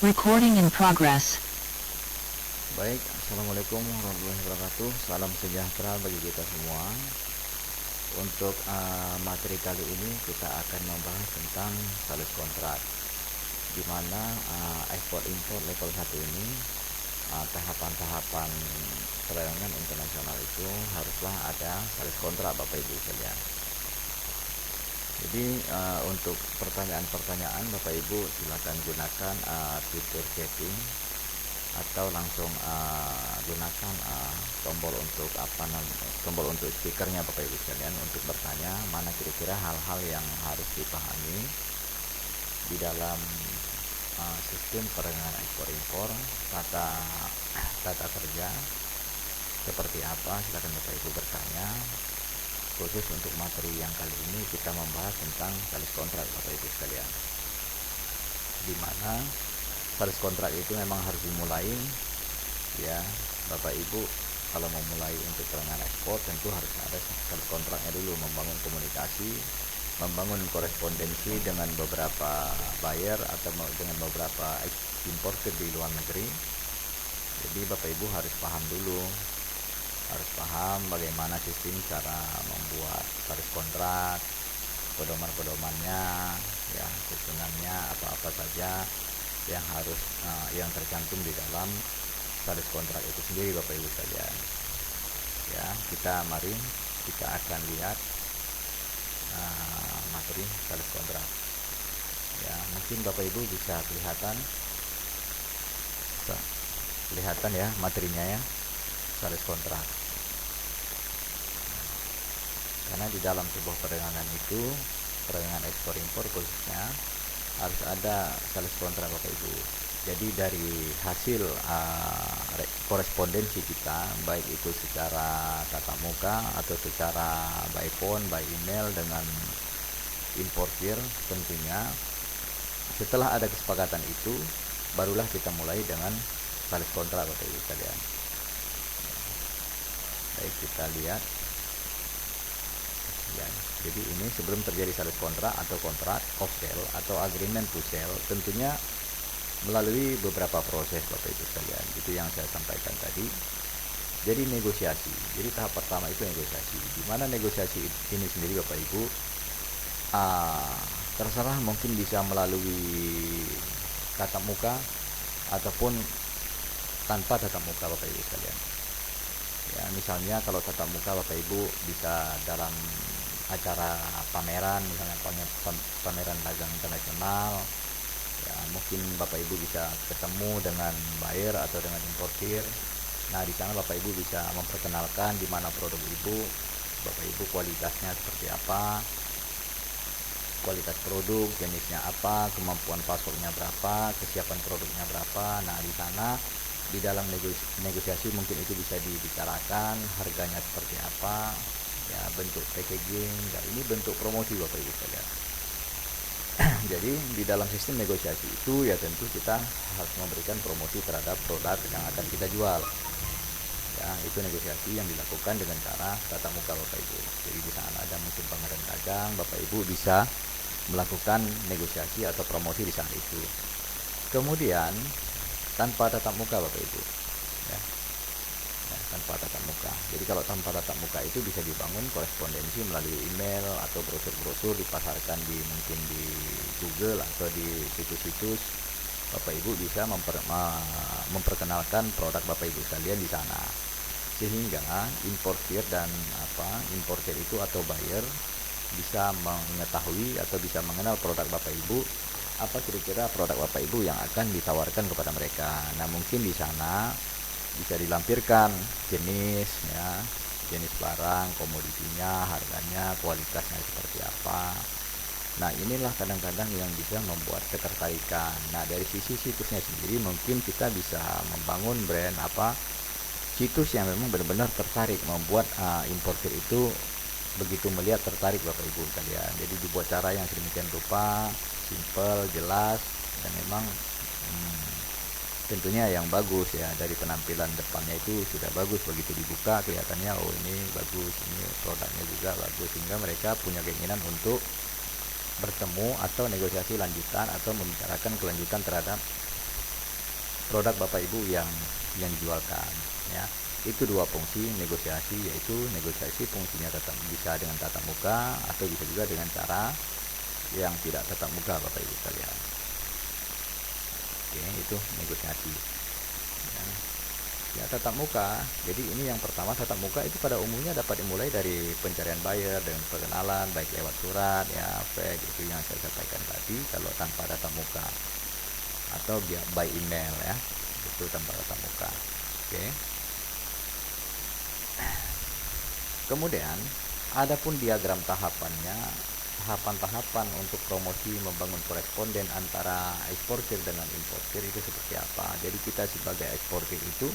Recording in progress. Baik, Assalamualaikum warahmatullahi wabarakatuh. Salam sejahtera bagi kita semua. Untuk materi kali ini kita akan membahas tentang sales kontrak, di mana ekspor impor level 1 ini tahapan-tahapan perdagangan internasional itu haruslah ada sales kontrak Bapak Ibu sekalian. Jadi untuk pertanyaan-pertanyaan Bapak Ibu silakan gunakan fitur chatting atau langsung gunakan tombol untuk speakernya Bapak Ibu sekalian untuk bertanya mana kira-kira hal-hal yang harus dipahami di dalam sistem perdagangan ekspor impor, tata kerja seperti apa. Silakan Bapak Ibu bertanya. Khusus untuk materi yang kali ini kita membahas tentang sales kontrak Bapak Ibu sekalian, di mana sales kontrak itu memang harus dimulai ya Bapak Ibu. Kalau mau mulai untuk perdagangan ekspor tentu harus ada sales kontraknya dulu, membangun komunikasi, membangun korespondensi dengan beberapa buyer atau dengan beberapa importer di luar negeri. Jadi Bapak Ibu harus paham dulu, harus paham bagaimana sistem cara membuat sales kontrak, pedoman-pedomannya, ya, susunannya apa-apa saja yang harus yang tercantum di dalam sales kontrak itu sendiri Bapak Ibu sekalian. Ya, mari kita akan lihat materi sales kontrak. Ya, mungkin Bapak Ibu bisa kelihatan ya materinya ya, sales kontrak. Karena di dalam sebuah perdagangan itu, perdagangan ekspor impor khususnya, harus ada sales kontrak Bapak Ibu. Jadi dari hasil korespondensi kita, baik itu secara tatap muka atau secara by phone, by email dengan importir, tentunya setelah ada kesepakatan itu barulah kita mulai dengan sales kontrak Bapak Ibu sekalian. Baik, kita lihat ya. Jadi ini sebelum terjadi sales kontrak atau kontrak of sale atau agreement to sell, tentunya melalui beberapa proses Bapak Ibu sekalian. Itu yang saya sampaikan tadi. Jadi negosiasi. Jadi tahap pertama itu negosiasi. Di mana negosiasi ini sendiri Bapak Ibu terserah, mungkin bisa melalui tatap muka ataupun tanpa tatap muka Bapak Ibu sekalian. Ya, misalnya kalau tatap muka Bapak Ibu bisa dalam acara pameran, misalnya pameran dagang internasional ya, mungkin Bapak Ibu bisa ketemu dengan buyer atau dengan importir. Nah, di sana Bapak Ibu bisa memperkenalkan di mana produk Ibu, Bapak Ibu kualitasnya seperti apa, kualitas produk, jenisnya apa, kemampuan pasoknya berapa, kesiapan produknya berapa. Nah, di sana di dalam negosiasi mungkin itu bisa dibicarakan harganya seperti apa, ya, bentuk packaging, dan ini bentuk promosi Bapak Ibu sekalian. Jadi di dalam sistem negosiasi itu ya tentu kita harus memberikan promosi terhadap produk yang akan kita jual. Ya, itu negosiasi yang dilakukan dengan cara tatap muka Bapak Ibu. Jadi di sana ada mungkin pameran dagang, Bapak Ibu bisa melakukan negosiasi atau promosi di saat itu. Kemudian tanpa tatap muka Bapak Ibu ya, tanpa tatap muka. Jadi kalau tanpa tatap muka itu bisa dibangun korespondensi melalui email atau brosur-brosur dipasarkan mungkin di Google atau di situs-situs. Bapak Ibu bisa memperkenalkan produk Bapak Ibu sekalian di sana, sehingga importir itu atau buyer bisa mengetahui atau bisa mengenal produk Bapak Ibu, apa kira-kira produk Bapak Ibu yang akan ditawarkan kepada mereka. Nah, mungkin di sana bisa dilampirkan jenis barang, komoditinya, harganya, kualitasnya seperti apa. Nah, inilah kadang-kadang yang bisa membuat ketertarikan. Nah, dari sisi situsnya sendiri mungkin kita bisa membangun brand situs yang memang benar-benar tertarik, membuat importir itu begitu melihat tertarik Bapak Ibu sekalian. Jadi dibuat cara yang sedemikian rupa, simple, jelas, dan memang tentunya yang bagus ya. Dari penampilan depannya itu sudah bagus, begitu dibuka kelihatannya oh ini bagus, ini produknya juga bagus, sehingga mereka punya keinginan untuk bertemu atau negosiasi lanjutan atau membicarakan kelanjutan terhadap produk Bapak Ibu yang dijualkan ya. Itu dua fungsi negosiasi, yaitu negosiasi fungsinya tetap bisa dengan tatap muka atau bisa juga dengan cara yang tidak tatap muka Bapak Ibu sekalian. Oke, itu negosiasi ya. Ya, tatap muka. Jadi ini yang pertama, tatap muka itu pada umumnya dapat dimulai dari pencarian buyer dengan perkenalan baik lewat surat ya, fax, itu yang saya sampaikan tadi kalau tanpa tatap muka, atau by email ya, itu tanpa tatap muka. Oke. Kemudian adapun diagram tahapannya, tahapan-tahapan untuk promosi membangun koresponden antara eksportir dengan importir itu seperti apa. Jadi kita sebagai eksportir itu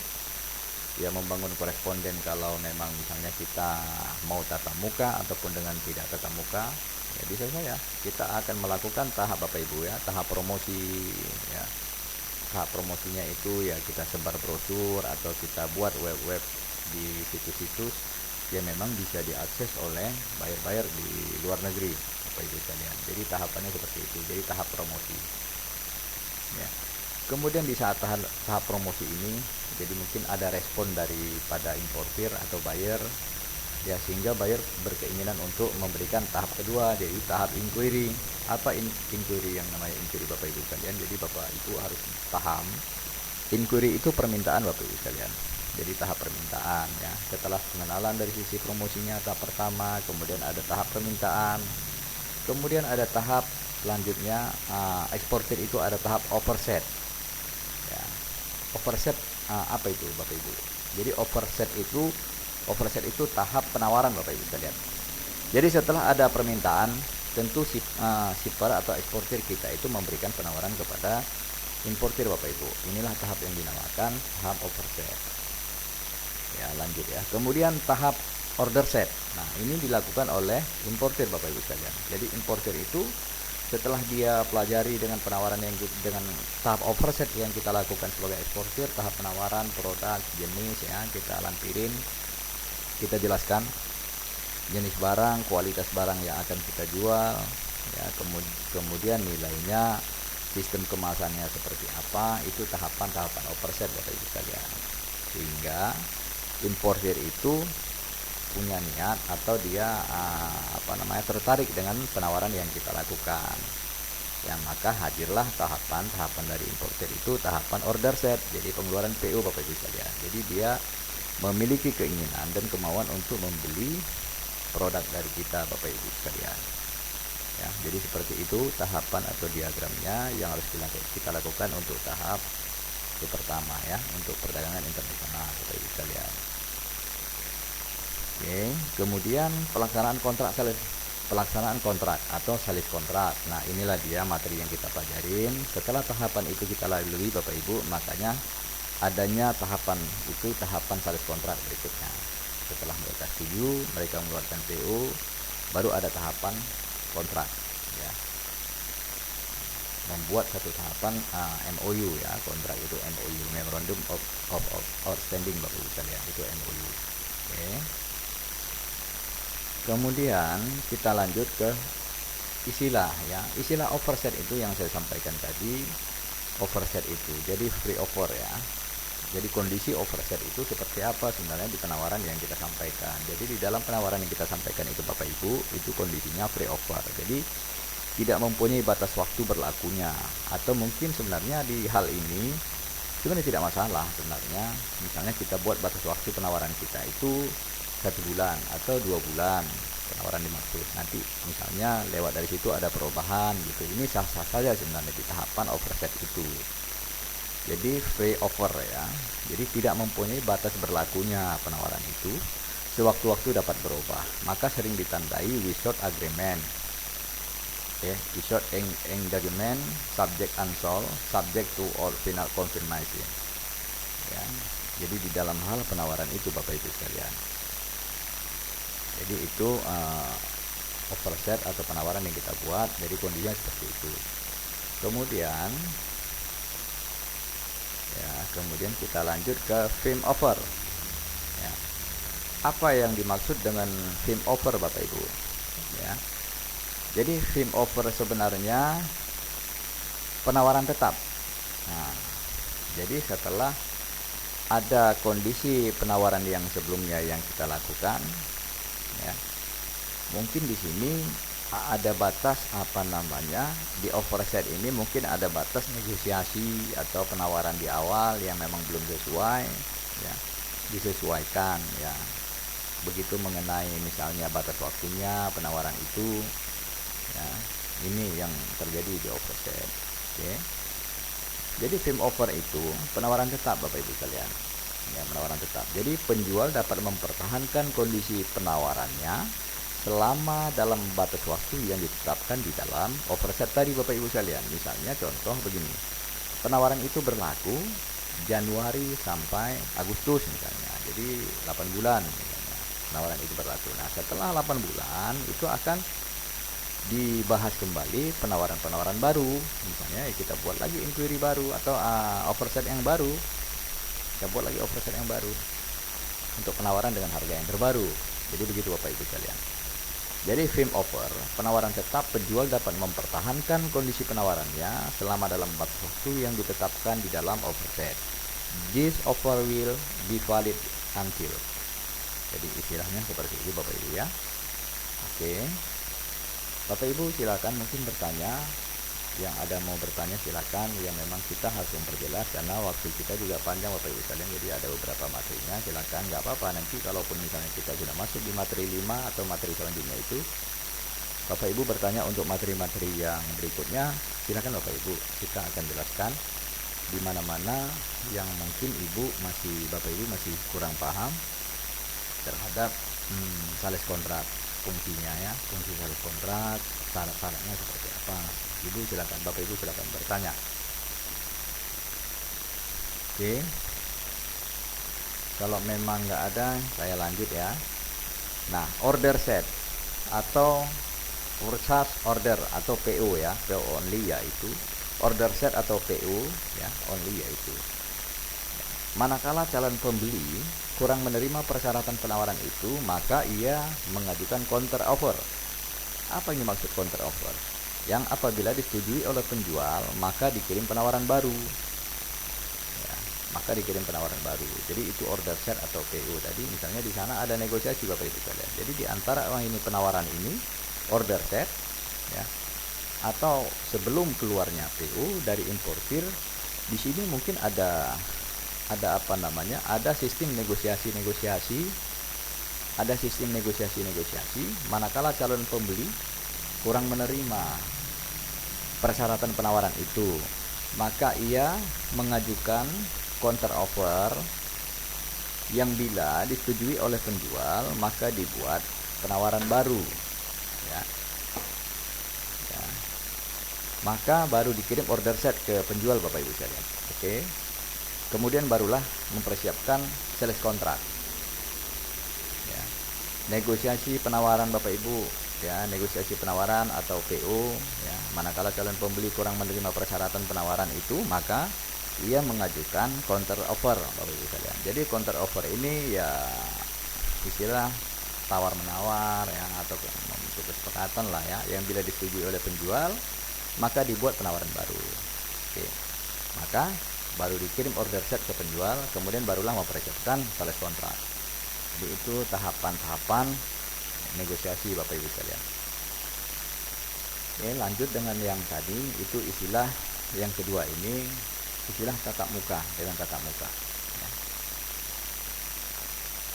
ya membangun koresponden kalau memang misalnya kita mau tatap muka ataupun dengan tidak tatap muka, ya bisa saja kita akan melakukan tahap Bapak Ibu ya, tahap promosi ya. Tahap promosinya itu ya kita sebar brosur atau kita buat web-web di situs-situs yang memang bisa diakses oleh buyer-buyer di luar negeri Bapak Ibu sekalian. Jadi tahapannya seperti itu. Jadi tahap promosi ya. Kemudian di saat tahap promosi ini, jadi mungkin ada respon daripada importir atau buyer ya, sehingga buyer berkeinginan untuk memberikan tahap kedua, jadi tahap inquiry. Apa inquiry? Yang namanya inquiry Bapak Ibu sekalian, jadi Bapak Ibu harus paham inquiry itu permintaan Bapak Ibu sekalian. Jadi tahap permintaan ya, setelah pengenalan dari sisi promosinya tahap pertama, kemudian ada tahap permintaan, kemudian ada tahap selanjutnya eksportir itu ada tahap overset ya. Overset apa itu Bapak Ibu? Jadi overset itu tahap penawaran Bapak Ibu sekalian. Jadi setelah ada permintaan, tentu shipper atau eksportir kita itu memberikan penawaran kepada importir Bapak Ibu. Inilah tahap yang dinamakan tahap overset ya. Lanjut ya, kemudian tahap order set. Nah, ini dilakukan oleh importir Bapak Ibu sekalian. Jadi importir itu setelah dia pelajari dengan penawaran yang dengan tahap overset yang kita lakukan sebagai eksportir, tahap penawaran produk jenis ya, kita lampirin, kita jelaskan jenis barang, kualitas barang yang akan kita jual ya, kemudian nilainya, sistem kemasannya seperti apa. Itu tahapan-tahapan overset Bapak Ibu sekalian. Sehingga importir itu punya niat atau dia tertarik dengan penawaran yang kita lakukan ya, maka hadirlah tahapan dari importir itu tahapan order set, jadi pengeluaran PO Bapak Ibu sekalian. Jadi dia memiliki keinginan dan kemauan untuk membeli produk dari kita Bapak Ibu sekalian ya. Jadi seperti itu tahapan atau diagramnya yang harus kita lakukan untuk tahap itu pertama ya, untuk perdagangan internasional Bapak Ibu sekalian. Oke, kemudian pelaksanaan kontrak atau sales kontrak. Nah, inilah dia materi yang kita pelajarin. Setelah tahapan itu kita lalui Bapak Ibu, makanya adanya tahapan itu, tahapan sales kontrak berikutnya. Setelah mereka setuju, mereka mengeluarkan PO, baru ada tahapan kontrak ya. Membuat satu tahapan MOU ya, kontrak itu MOU, Memorandum of Understanding Bapak Ibu sekalian, itu MOU. Oke. Kemudian kita lanjut ke istilah ya. Istilah overset itu yang saya sampaikan tadi. Overset itu jadi free offer ya. Jadi kondisi overset itu seperti apa sebenarnya di penawaran yang kita sampaikan. Jadi di dalam penawaran yang kita sampaikan itu Bapak Ibu, itu kondisinya free offer. Jadi tidak mempunyai batas waktu berlakunya, atau mungkin sebenarnya di hal ini sebenarnya tidak masalah sebenarnya. Misalnya kita buat batas waktu penawaran kita itu 1 bulan atau 2 bulan penawaran dimaksud, nanti misalnya lewat dari situ ada perubahan gitu, ini sah-sah saja sebenarnya di tahapan overset itu. Jadi free offer ya, jadi tidak mempunyai batas berlakunya penawaran itu, sewaktu-waktu dapat berubah, maka sering ditandai without agreement ya, without engagement, subject unsold, subject to all final confirmation ya. Jadi di dalam hal penawaran itu Bapak Ibu sekalian, jadi itu overset atau penawaran yang kita buat, jadi kondisinya seperti itu. Kemudian kita lanjut ke firm offer ya. Apa yang dimaksud dengan firm offer Bapak Ibu ya? Jadi firm offer sebenarnya penawaran tetap. Nah, Jadi setelah ada kondisi penawaran yang sebelumnya yang kita lakukan, ya, mungkin di sini ada batas di overset ini mungkin ada batas negosiasi atau penawaran di awal yang memang belum sesuai, ya, disesuaikan, ya. Begitu mengenai misalnya batas waktunya penawaran itu, ya, ini yang terjadi di overset. Oke. Jadi frame offer itu penawaran tetap, Bapak Ibu sekalian, ya, penawaran tetap. Jadi penjual dapat mempertahankan kondisi penawarannya selama dalam batas waktu yang ditetapkan di dalam overset tadi, Bapak Ibu sekalian. Misalnya contoh begini, penawaran itu berlaku Januari sampai Agustus misalnya, jadi 8 bulan misalnya penawaran itu berlaku. Nah, setelah 8 bulan itu akan dibahas kembali penawaran-penawaran baru, misalnya kita buat lagi inquiry baru atau overset yang baru, kita buat lagi overset yang baru untuk penawaran dengan harga yang terbaru. Jadi begitu, Bapak Ibu sekalian. Jadi firm offer, penawaran tetap, penjual dapat mempertahankan kondisi penawarannya selama dalam batas waktu yang ditetapkan di dalam overset. This offer will be valid until. Jadi istilahnya seperti itu, Bapak Ibu, ya. Oke. Bapak Ibu silakan mungkin bertanya. Yang ada mau bertanya silakan, yang memang kita harus memperjelas karena waktu kita juga panjang, Bapak Ibu sekalian. Jadi ada beberapa materinya, silakan, nggak apa-apa. Nanti kalaupun misalnya kita sudah masuk di materi 5 atau materi selanjutnya itu, Bapak Ibu bertanya untuk materi-materi yang berikutnya, silakan Bapak Ibu, kita akan jelaskan di mana-mana yang mungkin Bapak Ibu masih kurang paham terhadap sales kontrak, fungsinya, ya, fungsi sales kontrak, syarat-syaratnya seperti apa. Ibu silakan, Bapak Ibu silakan bertanya. Oke, kalau memang nggak ada, saya lanjut, ya. Nah, order set atau purchase order atau PO, ya, PO only, yaitu order set atau PO, ya, only, yaitu manakala calon pembeli kurang menerima persyaratan penawaran itu, maka ia mengajukan counter offer. Apa yang dimaksud counter offer? Yang apabila disetujui oleh penjual, maka dikirim penawaran baru, ya, maka dikirim penawaran baru. Jadi itu order set atau PO tadi. Misalnya di sana ada negosiasi, Bapak Ibu sekalian. Jadi di antara penawaran ini order set, ya, atau sebelum keluarnya PO dari importir, di sini mungkin ada sistem negosiasi-negosiasi, manakala calon pembeli kurang menerima persyaratan penawaran itu, maka ia mengajukan counter offer yang bila disetujui oleh penjual, maka dibuat penawaran baru, ya. Maka baru dikirim order set ke penjual, Bapak Ibu sekalian. Oke. Kemudian barulah mempersiapkan sales kontrak, ya. Negosiasi penawaran, Bapak Ibu, ya, negosiasi penawaran atau PO, ya, manakala calon pembeli kurang menerima persyaratan penawaran itu, maka ia mengajukan counter offer, Bapak Ibu sekalian. Jadi counter offer ini ya istilah tawar menawar, ya, atau kesepakatan lah, ya, yang bila disetujui oleh penjual maka dibuat penawaran baru. Oke. Maka baru dikirim order set ke penjual, kemudian barulah mempersiapkan sales kontrak. Jadi itu tahapan-tahapan negosiasi, Bapak Ibu sekalian. Oke, lanjut dengan yang tadi, itu istilah yang kedua ini, istilah tatap muka, dengan tatap muka, ya.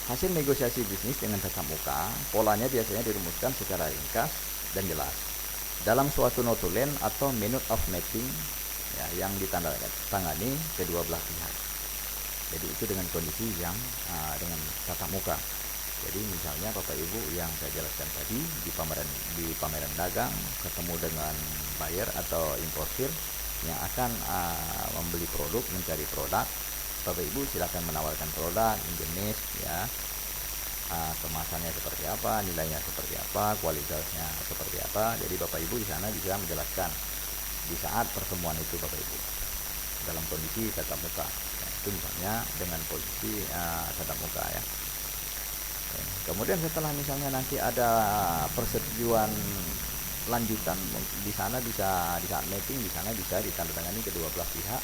Hasil negosiasi bisnis dengan tatap muka, polanya biasanya dirumuskan secara ringkas dan jelas dalam suatu notulen atau minute of meeting, ya, yang ditandatangani kedua belah pihak. Jadi itu dengan kondisi yang dengan tatap muka. Jadi misalnya Bapak Ibu yang saya jelaskan tadi di pameran dagang, ketemu dengan buyer atau importir yang akan membeli produk, mencari produk, Bapak Ibu silakan menawarkan produk, jenis, ya, kemasannya seperti apa, nilainya seperti apa, kualitasnya seperti apa. Jadi Bapak Ibu di sana bisa menjelaskan di saat pertemuan itu, Bapak Ibu, dalam kondisi tatap muka, ya, itu misalnya dengan posisi tatap muka, ya. Kemudian setelah misalnya nanti ada persetujuan lanjutan, di sana bisa di saat meeting, di sana bisa ditandatangani kedua belah pihak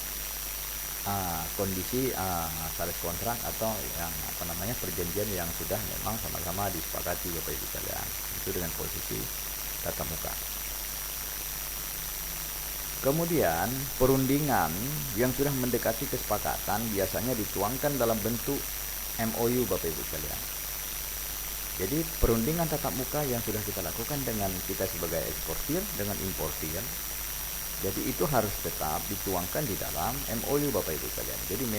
kondisi sales kontrak atau yang perjanjian yang sudah memang sama-sama disepakati Bapak Ibu sekalian. Itu dengan posisi tatap muka. Kemudian perundingan yang sudah mendekati kesepakatan biasanya dituangkan dalam bentuk MOU Bapak Ibu sekalian. Jadi perundingan tatap muka yang sudah kita lakukan dengan kita sebagai eksportir dengan importir, jadi itu harus tetap dituangkan di dalam MOU Bapak Ibu sekalian. Jadi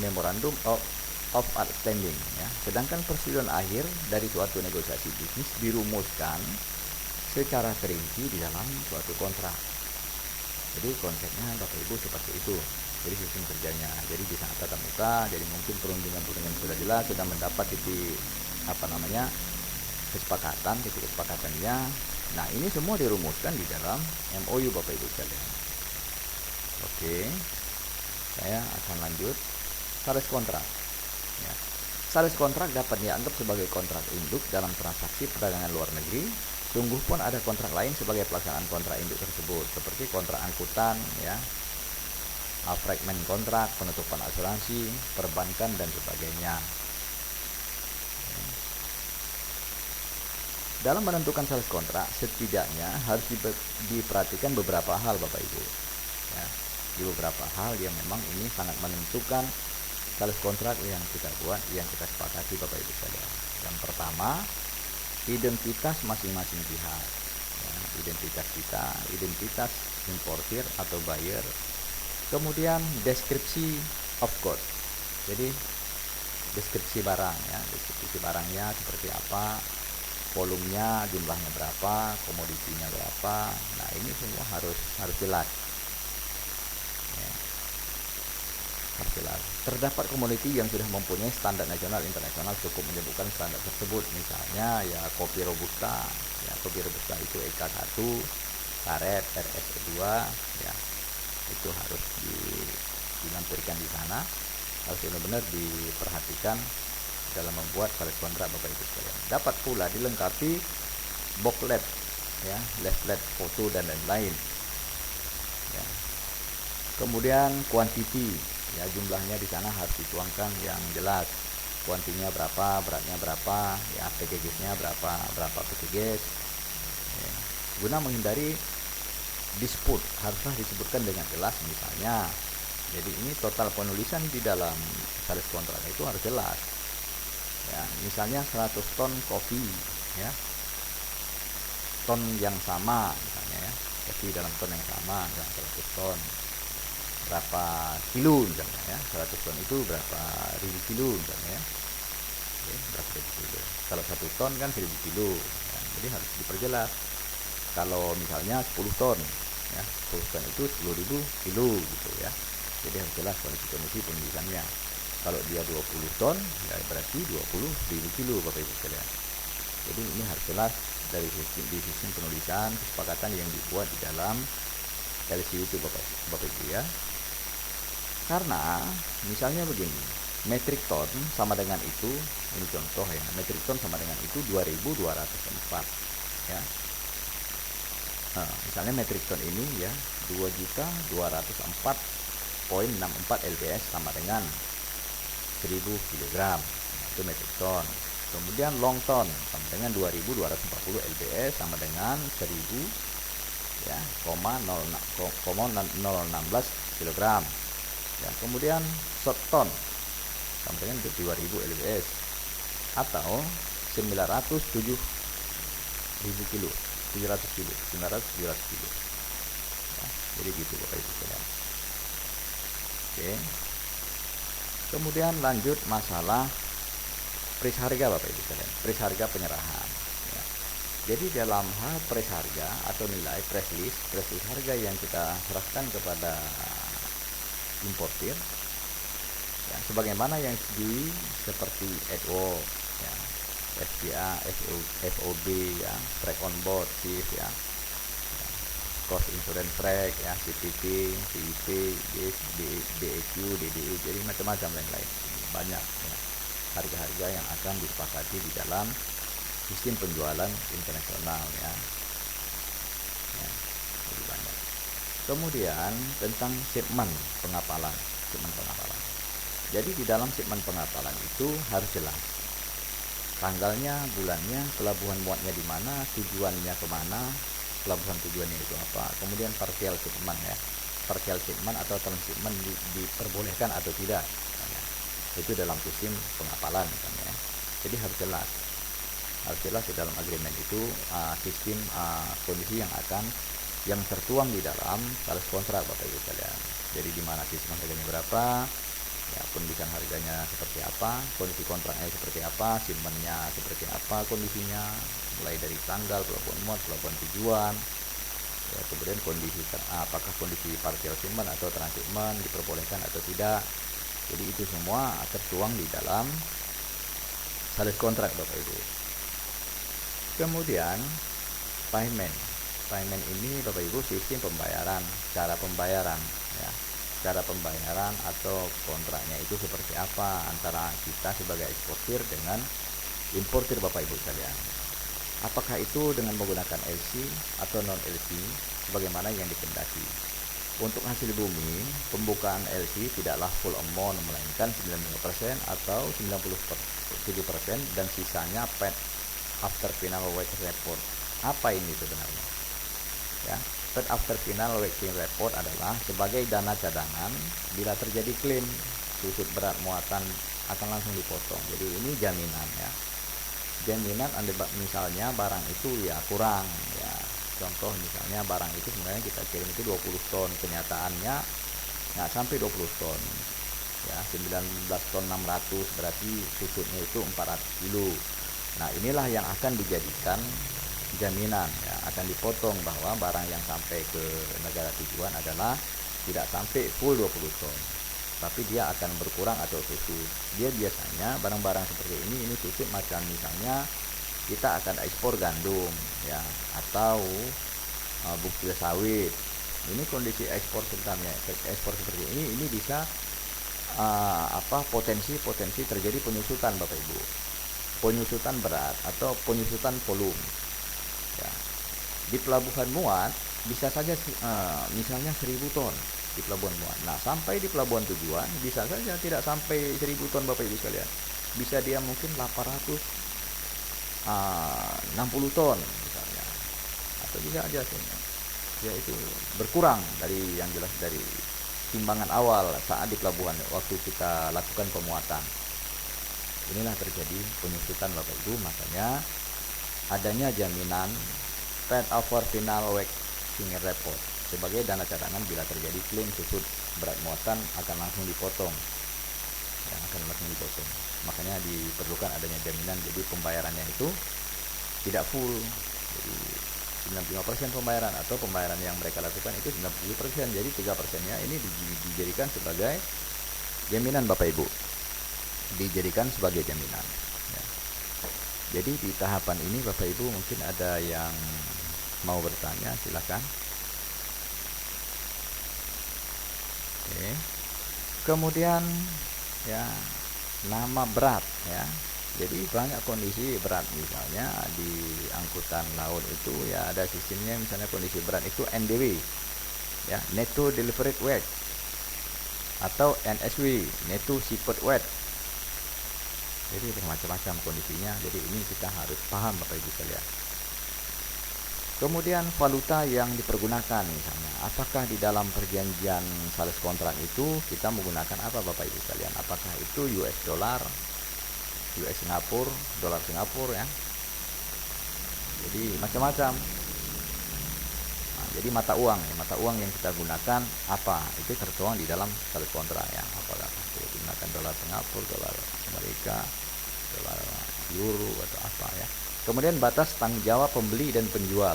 memorandum of understanding ya. Sedangkan persetujuan akhir dari suatu negosiasi bisnis dirumuskan secara terinci di dalam suatu kontrak. Jadi konsepnya Bapak Ibu seperti itu. Jadi sistem kerjanya. Jadi di saat tatap muka, jadi mungkin perundingan sudah jelas, sudah mendapat titik kesepakatannya. Nah, ini semua dirumuskan di dalam MOU Bapak Ibu sekalian. Oke. Saya akan lanjut. Sales kontrak. Ya. Sales kontrak dapat dianggap sebagai kontrak induk dalam transaksi perdagangan luar negeri. Sungguh pun ada kontrak lain sebagai pelaksanaan kontrak induk tersebut, seperti kontrak angkutan, ya, fragment kontrak, penutupan asuransi, perbankan dan sebagainya. Dalam menentukan sales kontrak, setidaknya harus diperhatikan beberapa hal Bapak Ibu. Ya, di beberapa hal yang memang ini sangat menentukan sales kontrak yang kita buat, yang kita sepakati Bapak Ibu sekalian. Yang pertama, identitas masing-masing pihak. Ya, identitas kita, identitas importir atau buyer. Kemudian deskripsi of good. Jadi deskripsi barang ya, deskripsi barangnya seperti apa, volumenya jumlahnya berapa, komoditinya berapa. Nah, ini semua harus jelas ya, harus jelas. Terdapat komoditi yang sudah mempunyai standar nasional internasional, cukup menyebutkan standar tersebut. Misalnya ya kopi robusta ya, kopi robusta itu EK1 karet RSE2 ya, itu harus dilampirkan di sana, harus benar-benar diperhatikan dalam membuat sales kontrak Bapak Ibu sekalian. Dapat pula dilengkapi booklet ya, leaflet, foto dan lain-lain ya. Kemudian quantity ya, jumlahnya di sana harus dituangkan yang jelas, kuantinya berapa, beratnya berapa ya, packagesnya berapa packages ya. Guna menghindari dispute haruslah disebutkan dengan jelas, misalnya jadi ini total penulisan di dalam sales kontrak itu harus jelas ya, misalnya 100 ton kopi ya, ton yang sama misalnya ya, kopi dalam ton yang sama dan 100 ton berapa kilo misalnya ya, 100 ton itu berapa ribu kilo misalnya ya. Oke, berapa ribu kilo, kalau 1 ton kan 1000 kilo ya, jadi harus diperjelas. Kalau misalnya 10 ton ya, 10 ton itu 10.000 kilo gitu ya, jadi harus jelas kondisi penulisannya. Kalau dia 20 ton ya berarti 20.000 kilo Bapak Ibu sekalian. Jadi ini harus jelas dari sistem penulisan kesepakatan yang dibuat di dalam LCU itu Bapak Ibu ya. Karena misalnya begini, metrik ton sama dengan itu, ini contoh ya, metrik ton sama dengan itu 2.204 ya. Nah, misalnya metrik ton ini ya 2.204.64 lbs sama dengan 1000 kg, itu metrik ton. Kemudian long ton sama dengan 2.240 lbs sama dengan 1000 ya, 0,016 kg ya. Kemudian short ton sama dengan 2000 lbs atau 907.000 kilo, 900 kilo ya. Jadi gitu Bapak Ibu sekalian. Oke. Kemudian lanjut masalah price harga Bapak Ibu sekalian, price harga penyerahan ya. Jadi dalam hal price harga atau nilai price list harga yang kita serahkan kepada importir ya, sebagaimana yang di seperti FO ya, FGA, FOB ya, track on board, shift ya, cost insurance track ya, CPP, CIP, DEQ, DDE, jadi macam-macam lain-lain, banyak ya, harga-harga yang akan disepakati di dalam sistem penjualan internasional ya, jadi banyak. Kemudian tentang shipment pengapalan statement pengapalan. Jadi di dalam statement pengapalan itu harus jelas tanggalnya, bulannya, pelabuhan muatnya di mana, tujuannya kemana, pelabuhan tujuannya itu apa, kemudian partial statement ya, partial statement atau transhipment diperbolehkan atau tidak misalnya. Itu dalam sistem pengapalan misalnya. Jadi harus jelas di dalam agreement itu sistem kondisi yang tertuang di dalam sales kontrak Bapak Ibu sekalian. Jadi di mana sistem harganya berapa, ya, pembicaraan harganya seperti apa, kondisi kontraknya seperti apa, shipmentnya seperti apa kondisinya, mulai dari tanggal, pelabuhan muat, pelabuhan tujuan, ya, kemudian kondisi apakah kondisi partial shipment atau transhipment diperbolehkan atau tidak. Jadi itu semua tertuang di dalam sales kontrak Bapak Ibu. Kemudian payment ini Bapak Ibu sistem pembayaran, cara pembayaran ya. Cara pembayaran atau kontraknya itu seperti apa antara kita sebagai eksportir dengan importir Bapak Ibu sekalian. Apakah itu dengan menggunakan LC atau non LC sebagaimana yang dikehendaki. Untuk hasil bumi, pembukaan LC tidaklah full amount melainkan 95% atau 97% dan sisanya paid after final working report. Apa ini sebenarnya? Ya. Paid after final working report adalah sebagai dana cadangan bila terjadi klaim susut berat muatan akan langsung dipotong. Jadi ini jaminan ya. Jaminan misalnya barang itu ya kurang ya. Contoh misalnya barang itu sebenarnya kita kirim itu 20 ton, kenyataannya nggak sampai 20 ton. Ya, 19 ton 600 berarti susutnya itu 400 kilo. Nah, inilah yang akan dijadikan jaminan ya, akan dipotong bahwa barang yang sampai ke negara tujuan adalah tidak sampai full 20 ton, tapi dia akan berkurang atau susut. Dia biasanya barang-barang seperti ini susut macam misalnya kita akan ekspor gandum ya atau bukti sawit. Ini kondisi ekspor sebenarnya ekspor seperti ini bisa potensi terjadi penyusutan Bapak Ibu, penyusutan berat atau penyusutan volume ya. Di pelabuhan muat bisa saja misalnya 1000 ton di pelabuhan muat. Nah, sampai di pelabuhan tujuan bisa saja tidak sampai 1000 ton Bapak Ibu sekalian. Bisa dia mungkin 860 ton misalnya. Atau bisa aja ya itu berkurang dari yang jelas dari timbangan awal saat di pelabuhan waktu kita lakukan pemuatan. Inilah terjadi penyusutan Bapak Ibu, makanya adanya jaminan paid over final working report sebagai dana cadangan bila terjadi klaim susut berat muatan akan langsung dipotong. Yang akan langsung dipotong. Makanya diperlukan adanya jaminan, jadi pembayarannya itu tidak full. Jadi 95% pembayaran atau pembayaran yang mereka lakukan itu 90%. Jadi 3%-nya ini dijadikan sebagai jaminan Bapak Ibu. Dijadikan sebagai jaminan ya. Jadi di tahapan ini Bapak Ibu mungkin ada yang mau bertanya, silakan. Oke. Kemudian ya nama berat ya. Jadi banyak kondisi berat, misalnya di angkutan laut itu ya ada sistemnya, misalnya kondisi berat itu NDW ya, Netto Delivered Weight, atau NSW, Netto Shipped Weight. Jadi bermacam-macam kondisinya, jadi ini kita harus paham Bapak Ibu sekalian. Kemudian valuta yang dipergunakan, misalnya apakah di dalam perjanjian sales kontrak itu kita menggunakan apa Bapak Ibu sekalian, apakah itu US dollar, US Singapura, dolar Singapura ya. Jadi macam-macam. Nah, jadi mata uang yang kita gunakan apa, itu tertuang di dalam sales kontrak ya. Apakah gunakan dolar Singapura, dolar Amerika, dolar euro atau apa ya. Kemudian batas tanggung jawab pembeli dan penjual,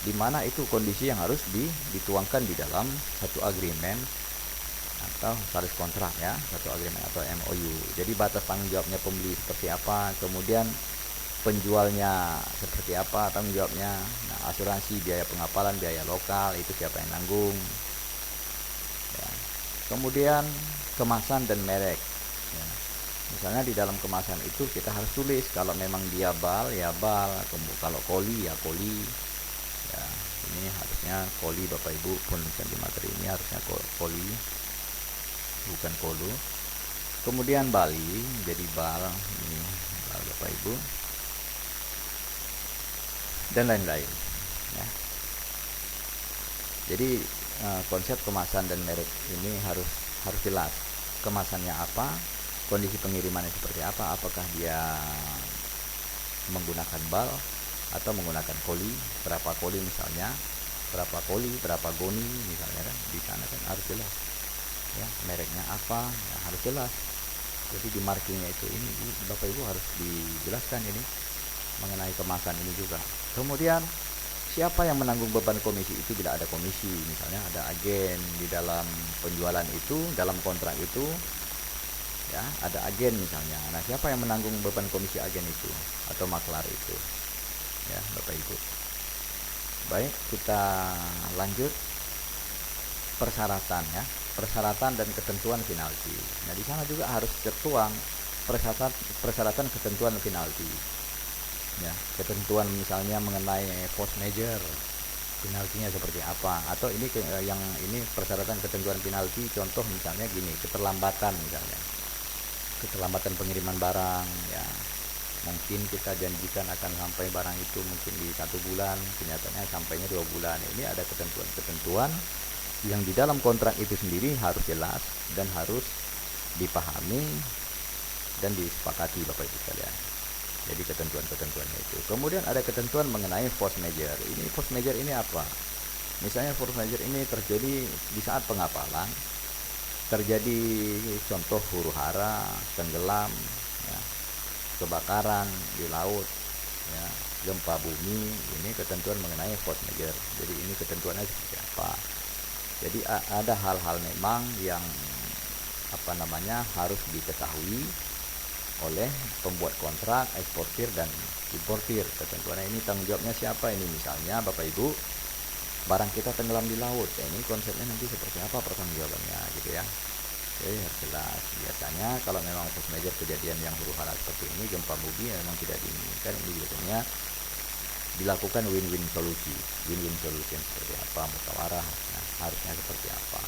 di mana itu kondisi yang harus dituangkan di dalam satu agreement atau sales kontrak ya, satu agreement atau MOU. Jadi batas tanggung jawabnya pembeli seperti apa, kemudian penjualnya seperti apa tanggung jawabnya. Nah, asuransi, biaya pengapalan, biaya lokal itu siapa yang nanggung ya. Kemudian kemasan dan merek ya. Misalnya di dalam kemasan itu kita harus tulis kalau memang dia bal ya bal, kalau koli ya koli ya. Ini harusnya koli Bapak Ibu pun di materi ini harusnya koli. bukan kolu. Kemudian Bali jadi bal, ini bal Bapak Ibu, dan lain-lain ya. Jadi konsep kemasan dan merek ini harus jelas. Kemasannya apa, kondisi pengirimannya seperti apa, apakah dia menggunakan bal atau menggunakan koli, berapa koli misalnya, berapa koli, berapa goni misalnya kan, di sana kan harus jelas ya, mereknya apa ya, harus jelas. Jadi di markingnya itu, ini Bapak Ibu harus dijelaskan ini mengenai kemasan ini juga. Kemudian siapa yang menanggung beban komisi itu bila ada komisi, misalnya ada agen di dalam penjualan itu, dalam kontrak itu ya, ada agen misalnya. Nah, siapa yang menanggung beban komisi agen itu atau maklar itu ya Bapak Ibu. Baik, kita lanjut persyaratan ya, persyaratan dan ketentuan penalti. Nah, di sana juga harus tertuang persyaratan ketentuan penalti ya, ketentuan misalnya mengenai force major, penaltinya seperti apa, atau ini yang ini persyaratan ketentuan penalti, contoh misalnya gini, keterlambatan misalnya, keterlambatan pengiriman barang ya, mungkin kita janjikan akan sampai barang itu mungkin di 1 bulan, kenyataannya sampainya 2 bulan. Ini ada ketentuan-ketentuan yang di dalam kontrak itu sendiri harus jelas dan harus dipahami dan disepakati Bapak Ibu sekalian. Jadi ketentuan-ketentuannya itu. Kemudian ada ketentuan mengenai force major. Ini force major ini apa? Misalnya force major ini terjadi di saat pengapalan, terjadi contoh huru-hara, tenggelam ya, kebakaran di laut ya, gempa bumi. Ini ketentuan mengenai force major. Jadi ini ketentuannya seperti apa. Jadi ada hal-hal memang yang harus diketahui oleh pembuat kontrak, eksportir dan importir. Ketentuannya ini tanggung jawabnya siapa ini, misalnya Bapak Ibu, barang kita tenggelam di laut ya, ini konsepnya nanti seperti apa pertanggungjawabannya gitu ya. Oke, harus jelas. Biasanya kalau memang force major kejadian yang huru-hara seperti ini, gempa bumi memang tidak diinginkan, ini biasanya dilakukan win-win solusi. Win-win solution seperti apa, musyawarah, nah, harusnya seperti apa.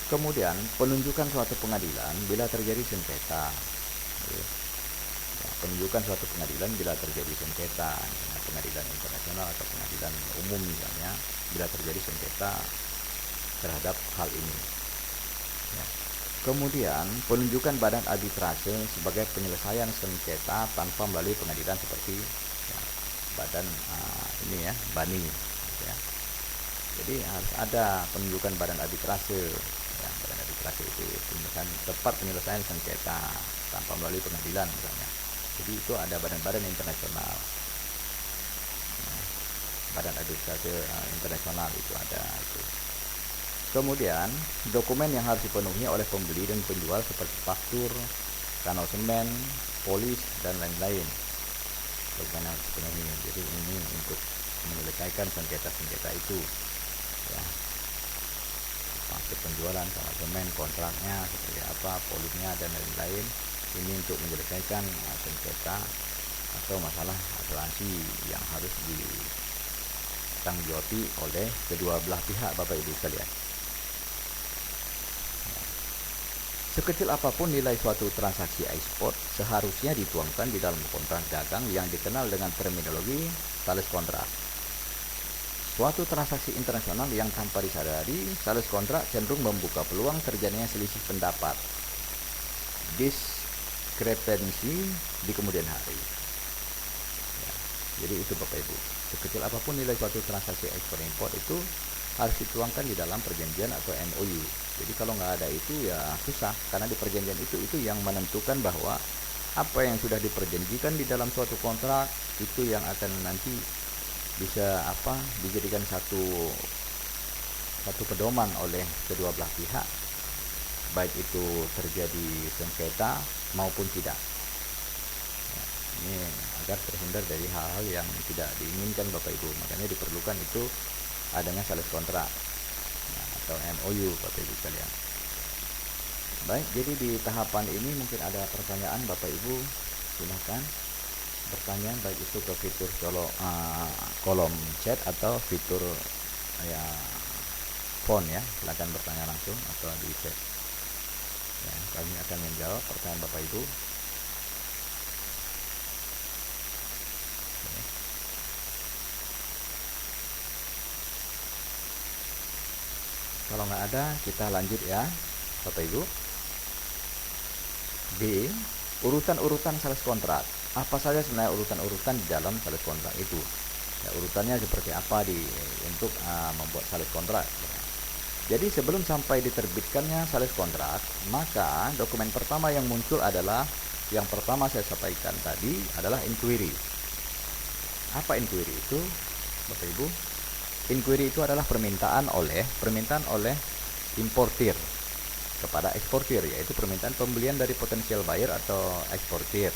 Kemudian penunjukan suatu pengadilan bila terjadi sengketa ya, penunjukan suatu pengadilan bila terjadi sengketa, nah, pengadilan internasional atau pengadilan umum misalnya, bila terjadi sengketa terhadap hal ini ya. Kemudian penunjukan badan arbitrase sebagai penyelesaian sengketa tanpa melalui pengadilan seperti ya, badan ini ya, BANI ya. Jadi harus ada penunjukan badan arbitrase ya, badan arbitrase itu tempat penyelesaian sengketa tanpa melalui pengadilan misalnya. Jadi itu ada badan-badan internasional ya, badan arbitrase internasional itu ada itu. Kemudian dokumen yang harus dipenuhi oleh pembeli dan penjual seperti faktur, kanal semen, polis dan lain-lain. Dokumen harus dipenuhi. Jadi ini untuk menyelesaikan sengketa-sengketa itu ya. Faktur penjualan, kanal semen, kontraknya seperti apa, polisnya dan lain-lain. Ini untuk menyelesaikan sengketa atau masalah asuransi yang harus ditanggung-jawabi oleh kedua belah pihak Bapak Ibu sekalian. Sekecil apapun nilai suatu transaksi ekspor seharusnya dituangkan di dalam kontrak dagang yang dikenal dengan terminologi sales kontrak. Suatu transaksi internasional yang tanpa disadari, sales kontrak cenderung membuka peluang terjadinya selisih pendapat, diskrepensi di kemudian hari. Ya, jadi itu Bapak Ibu. Sekecil apapun nilai suatu transaksi ekspor impor itu harus dituangkan di dalam perjanjian atau MOU. Jadi kalau nggak ada itu ya susah, karena di perjanjian itu yang menentukan bahwa apa yang sudah diperjanjikan di dalam suatu kontrak itu yang akan nanti bisa dijadikan satu pedoman oleh kedua belah pihak, baik itu terjadi sengketa maupun tidak. Ya, ini agar terhindar dari hal-hal yang tidak diinginkan Bapak Ibu, makanya diperlukan itu adanya sales kontrak atau MOU Bapak Ibu sekalian. Baik, jadi di tahapan ini mungkin ada pertanyaan Bapak Ibu, silakan bertanya baik itu ke fitur kolom chat atau fitur ya phone ya, silakan bertanya langsung atau di chat. Ya, kami akan menjawab pertanyaan Bapak Ibu. Kalau nggak ada, kita lanjut ya, Bapak Ibu. B. Urutan-urutan sales kontrak. Apa saja sebenarnya urutan-urutan di dalam sales kontrak itu? Ya, urutannya seperti apa untuk membuat sales kontrak. Jadi sebelum sampai diterbitkannya sales kontrak, maka dokumen pertama yang muncul adalah yang pertama saya sampaikan tadi adalah inquiry. Apa inquiry itu, Bapak Ibu? Inquiry itu adalah permintaan oleh importir kepada eksportir, yaitu permintaan pembelian dari potensial buyer atau eksportir.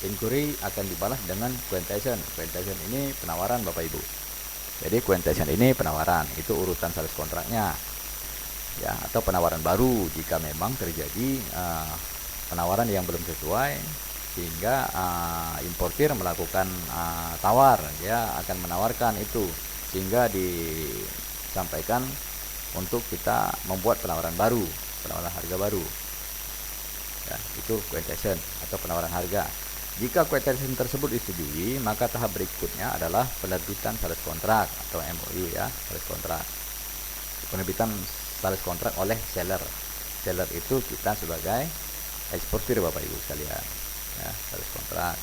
Inquiry akan dibalas dengan quotation. Quotation ini penawaran, Bapak Ibu. Jadi quotation ini penawaran, itu urutan sales kontraknya, ya, atau penawaran baru jika memang terjadi penawaran yang belum sesuai, sehingga importir melakukan tawar, dia akan menawarkan itu, sehingga disampaikan untuk kita membuat penawaran baru, penawaran harga baru. Ya, itu quotation atau penawaran harga. Jika quotation tersebut disetujui, maka tahap berikutnya adalah penerbitan sales kontrak atau MOU, ya, sales kontrak. Penerbitan sales kontrak oleh seller. Seller itu kita sebagai eksportir, Bapak Ibu sekalian. Ya, sales kontrak.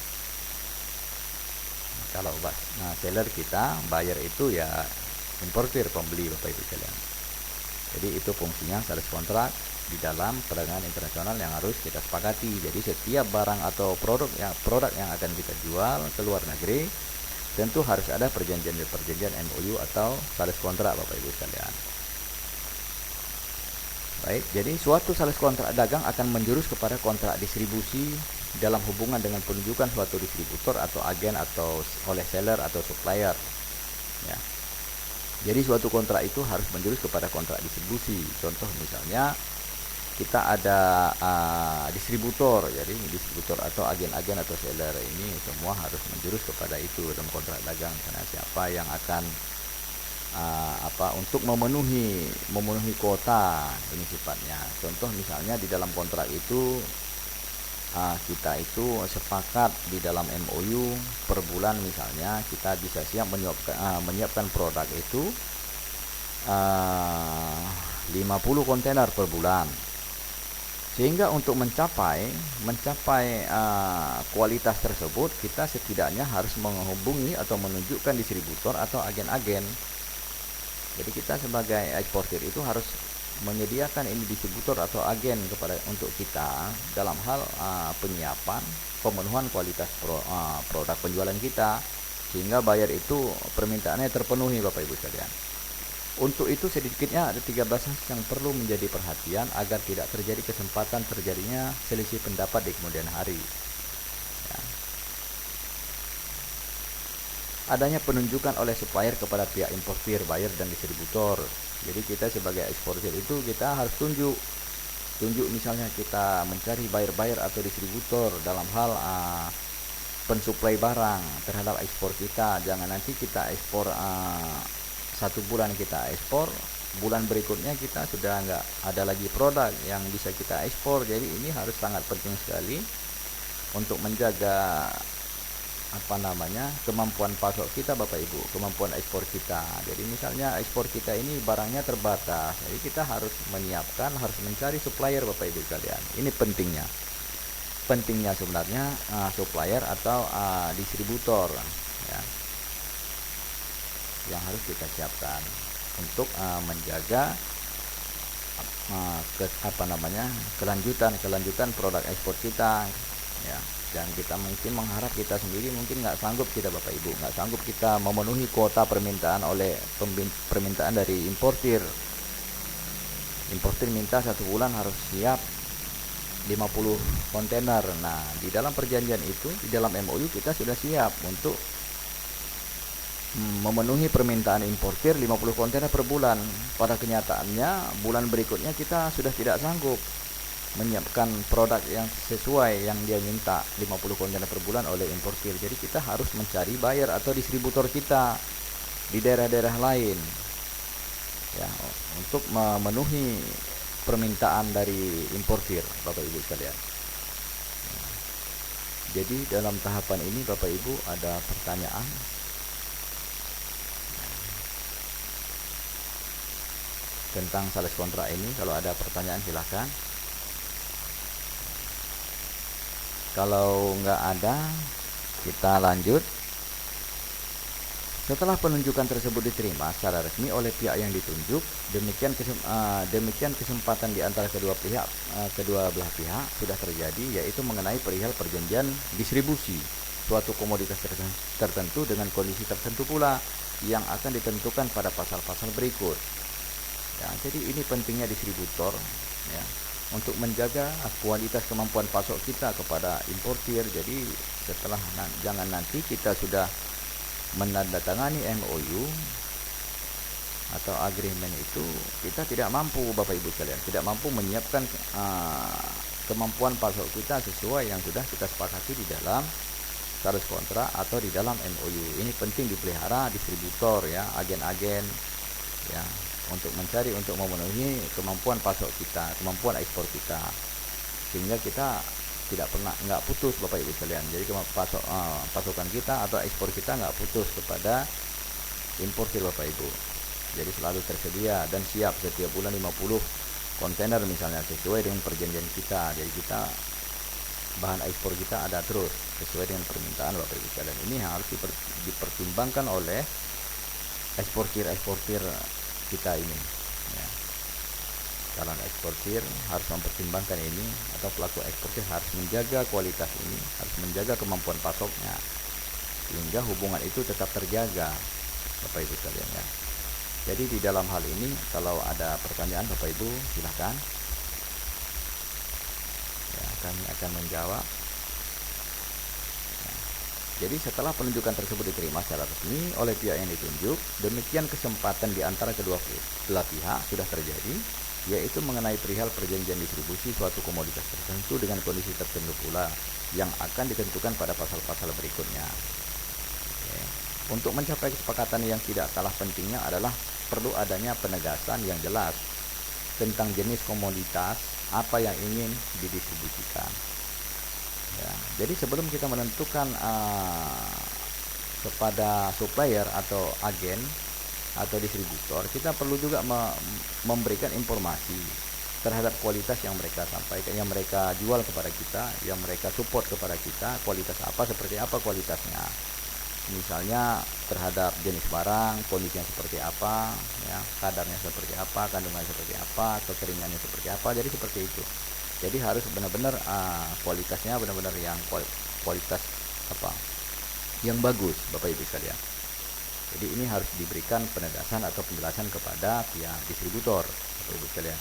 Kalau seller kita, buyer itu ya importir, pembeli, Bapak Ibu sekalian. Jadi itu fungsinya sales kontrak di dalam perdagangan internasional yang harus kita sepakati. Jadi setiap barang atau produk yang akan kita jual ke luar negeri, tentu harus ada perjanjian MOU atau sales kontrak, Bapak Ibu sekalian. Baik, jadi suatu sales kontrak dagang akan menjurus kepada kontrak distribusi dalam hubungan dengan penunjukan suatu distributor atau agen atau oleh seller atau supplier. Ya. Jadi suatu kontrak itu harus menjurus kepada kontrak distribusi. Contoh misalnya kita ada distributor, jadi distributor atau agen-agen atau seller ini semua harus menjurus kepada itu dalam kontrak dagang. Karena siapa yang akan untuk memenuhi kuota ini sifatnya. Contoh misalnya di dalam kontrak itu kita itu sepakat di dalam MOU per bulan misalnya kita bisa siap menyiapkan produk itu 50 kontainer per bulan. Sehingga untuk mencapai kualitas tersebut, kita setidaknya harus menghubungi atau menunjukkan distributor atau agen-agen. Jadi kita sebagai eksportir itu harus menyediakan ini distributor atau agen untuk kita dalam hal penyiapan, pemenuhan kualitas produk penjualan kita, sehingga buyer itu permintaannya terpenuhi, Bapak Ibu sekalian. Untuk itu sedikitnya ada 13 hal yang perlu menjadi perhatian agar tidak terjadi kesempatan terjadinya selisih pendapat di kemudian hari. Ya. Adanya penunjukan oleh supplier kepada pihak importir, buyer, dan distributor. Jadi kita sebagai eksportir itu kita harus tunjuk misalnya kita mencari buyer atau distributor dalam hal pensuplai barang terhadap ekspor kita. Jangan nanti kita ekspor 1 bulan kita ekspor, bulan berikutnya kita sudah nggak ada lagi produk yang bisa kita ekspor. Jadi ini harus sangat penting sekali untuk menjaga kemampuan pasok kita, Bapak Ibu, kemampuan ekspor kita. Jadi misalnya ekspor kita ini barangnya terbatas, jadi kita harus menyiapkan, harus mencari supplier, Bapak Ibu sekalian. Ini pentingnya sebenarnya supplier atau distributor, ya, yang harus kita siapkan untuk menjaga kelanjutan produk ekspor kita, ya. Dan kita mungkin mengharap kita sendiri mungkin nggak sanggup kita, Bapak Ibu, nggak sanggup kita memenuhi kuota permintaan dari importir minta 1 bulan harus siap 50 kontainer. Nah, di dalam perjanjian itu, di dalam MOU kita sudah siap untuk memenuhi permintaan importir 50 kontainer per bulan. Pada kenyataannya bulan berikutnya kita sudah tidak sanggup menyiapkan produk yang sesuai yang dia minta 50 kontainer per bulan oleh importir. Jadi kita harus mencari buyer atau distributor kita di daerah-daerah lain, ya, untuk memenuhi permintaan dari importir Bapak Ibu sekalian. Jadi dalam tahapan ini Bapak Ibu ada pertanyaan tentang sales kontrak ini. Kalau ada pertanyaan silahkan. Kalau nggak ada, kita lanjut. Setelah penunjukan tersebut diterima secara resmi oleh pihak yang ditunjuk, demikian kesempatan di antara kedua belah pihak sudah terjadi, yaitu mengenai perihal perjanjian distribusi suatu komoditas tertentu dengan kondisi tertentu pula yang akan ditentukan pada pasal-pasal berikut. Ya, jadi ini pentingnya distributor, ya, untuk menjaga kualitas kemampuan pasok kita kepada importir. Jadi jangan nanti kita sudah menandatangani MOU atau agreement itu kita tidak mampu, Bapak Ibu sekalian, tidak mampu menyiapkan kemampuan pasok kita sesuai yang sudah kita sepakati di dalam sales kontrak atau di dalam MOU. Ini penting dipelihara distributor, ya, agen-agen, ya, untuk memenuhi kemampuan pasok kita, kemampuan ekspor kita, sehingga kita nggak putus, Bapak Ibu sekalian. Jadi pasokan kita atau ekspor kita nggak putus kepada importir, Bapak Ibu. Jadi selalu tersedia dan siap setiap bulan 50 kontainer misalnya, sesuai dengan perjanjian kita. Jadi kita bahan ekspor kita ada terus sesuai dengan permintaan Bapak Ibu sekalian. Ini harus dipertimbangkan oleh eksportir kita ini, ya. Calon eksportir harus mempertimbangkan ini, atau pelaku eksportir harus menjaga kualitas ini, harus menjaga kemampuan pasoknya, sehingga hubungan itu tetap terjaga, Bapak Ibu sekalian, ya. Jadi di dalam hal ini kalau ada pertanyaan Bapak Ibu silahkan, ya, kami akan menjawab. Jadi setelah penunjukan tersebut diterima secara resmi oleh pihak yang ditunjuk, demikian kesempatan di antara kedua belah pihak sudah terjadi, yaitu mengenai perihal perjanjian distribusi suatu komoditas tertentu dengan kondisi tertentu pula yang akan ditentukan pada pasal-pasal berikutnya. Oke. Untuk mencapai kesepakatan yang tidak kalah pentingnya adalah perlu adanya penegasan yang jelas tentang jenis komoditas apa yang ingin didistribusikan. Ya, jadi sebelum kita menentukan kepada supplier atau agen atau distributor, kita perlu juga memberikan informasi terhadap kualitas yang mereka sampaikan, yang mereka jual kepada kita, yang mereka support kepada kita, kualitas apa, seperti apa kualitasnya. Misalnya terhadap jenis barang, kondisinya seperti apa, ya, kadarnya seperti apa, kandungannya seperti apa, kekeringannya seperti apa. Jadi seperti itu. Jadi harus benar-benar kualitasnya benar-benar yang kualitas apa yang bagus, Bapak Ibu sekalian. Jadi ini harus diberikan penegasan atau penjelasan kepada pihak distributor, Bapak Ibu sekalian.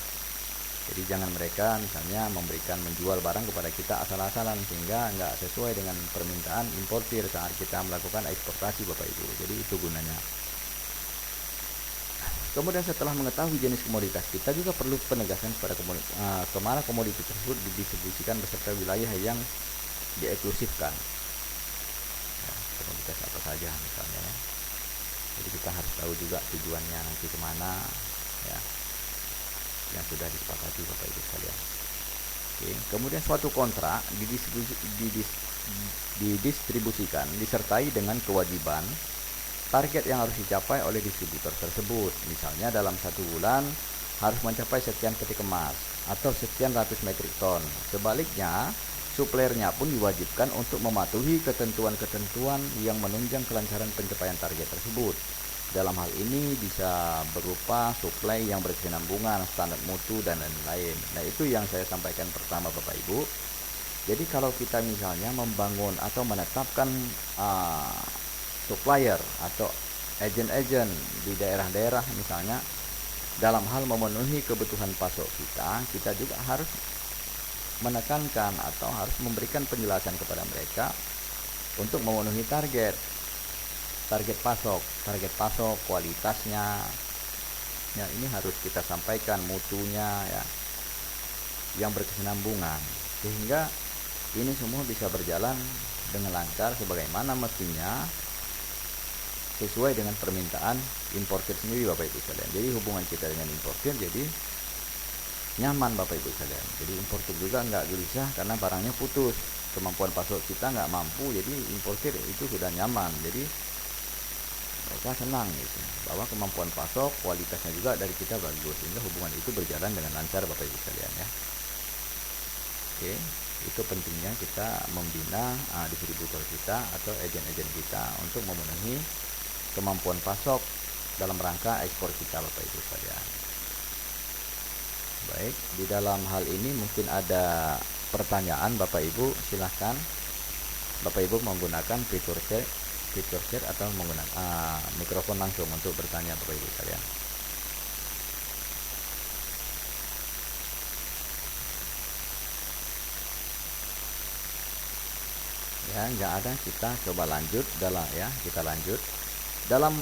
Jadi jangan mereka misalnya menjual barang kepada kita asal-asalan sehingga nggak sesuai dengan permintaan importir saat kita melakukan eksportasi, Bapak Ibu. Jadi itu gunanya. Kemudian setelah mengetahui jenis komoditas, kita juga perlu penegasan kepada kemana komoditas tersebut didistribusikan beserta wilayah yang dieksklusifkan. Ya, komoditas apa saja misalnya, ya. Jadi kita harus tahu juga tujuannya nanti kemana, ya, yang sudah disepakati, Bapak Ibu sekalian. Oke. Kemudian suatu kontrak didistribusikan disertai dengan kewajiban target yang harus dicapai oleh distributor tersebut. Misalnya dalam 1 bulan harus mencapai sekian peti kemas atau sekian ratus metrik ton. Sebaliknya, suppliernya pun diwajibkan untuk mematuhi ketentuan-ketentuan yang menunjang kelancaran pencapaian target tersebut. Dalam hal ini bisa berupa suplai yang berkesinambungan, standar mutu, dan lain-lain. Nah, itu yang saya sampaikan pertama, Bapak Ibu. Jadi kalau kita misalnya membangun atau menetapkan supplier atau agen-agen di daerah-daerah misalnya, dalam hal memenuhi kebutuhan pasok kita juga harus menekankan atau harus memberikan penjelasan kepada mereka untuk memenuhi target pasok, kualitasnya. Ya, ini harus kita sampaikan, mutunya, ya, yang berkesinambungan, sehingga ini semua bisa berjalan dengan lancar sebagaimana mestinya, sesuai dengan permintaan importir sendiri, Bapak Ibu sekalian. Jadi hubungan kita dengan importir jadi nyaman Bapak Ibu sekalian. Jadi importir juga nggak gelisah karena barangnya putus, kemampuan pasok kita nggak mampu, jadi importir itu sudah nyaman. Jadi mereka senang gitu bahwa kemampuan pasok, kualitasnya juga dari kita bagus, sehingga hubungan itu berjalan dengan lancar Bapak Ibu sekalian ya. Oke, itu pentingnya kita membina distributor kita atau agen-agen kita untuk memenuhi kemampuan pasok dalam rangka ekspor kita Bapak Ibu sekalian. Baik, di dalam hal ini mungkin ada pertanyaan Bapak Ibu, silahkan Bapak Ibu menggunakan fitur chat atau menggunakan mikrofon langsung untuk bertanya Bapak Ibu sekalian. Ya, nggak ada, kita coba lanjut kita lanjut. Dalam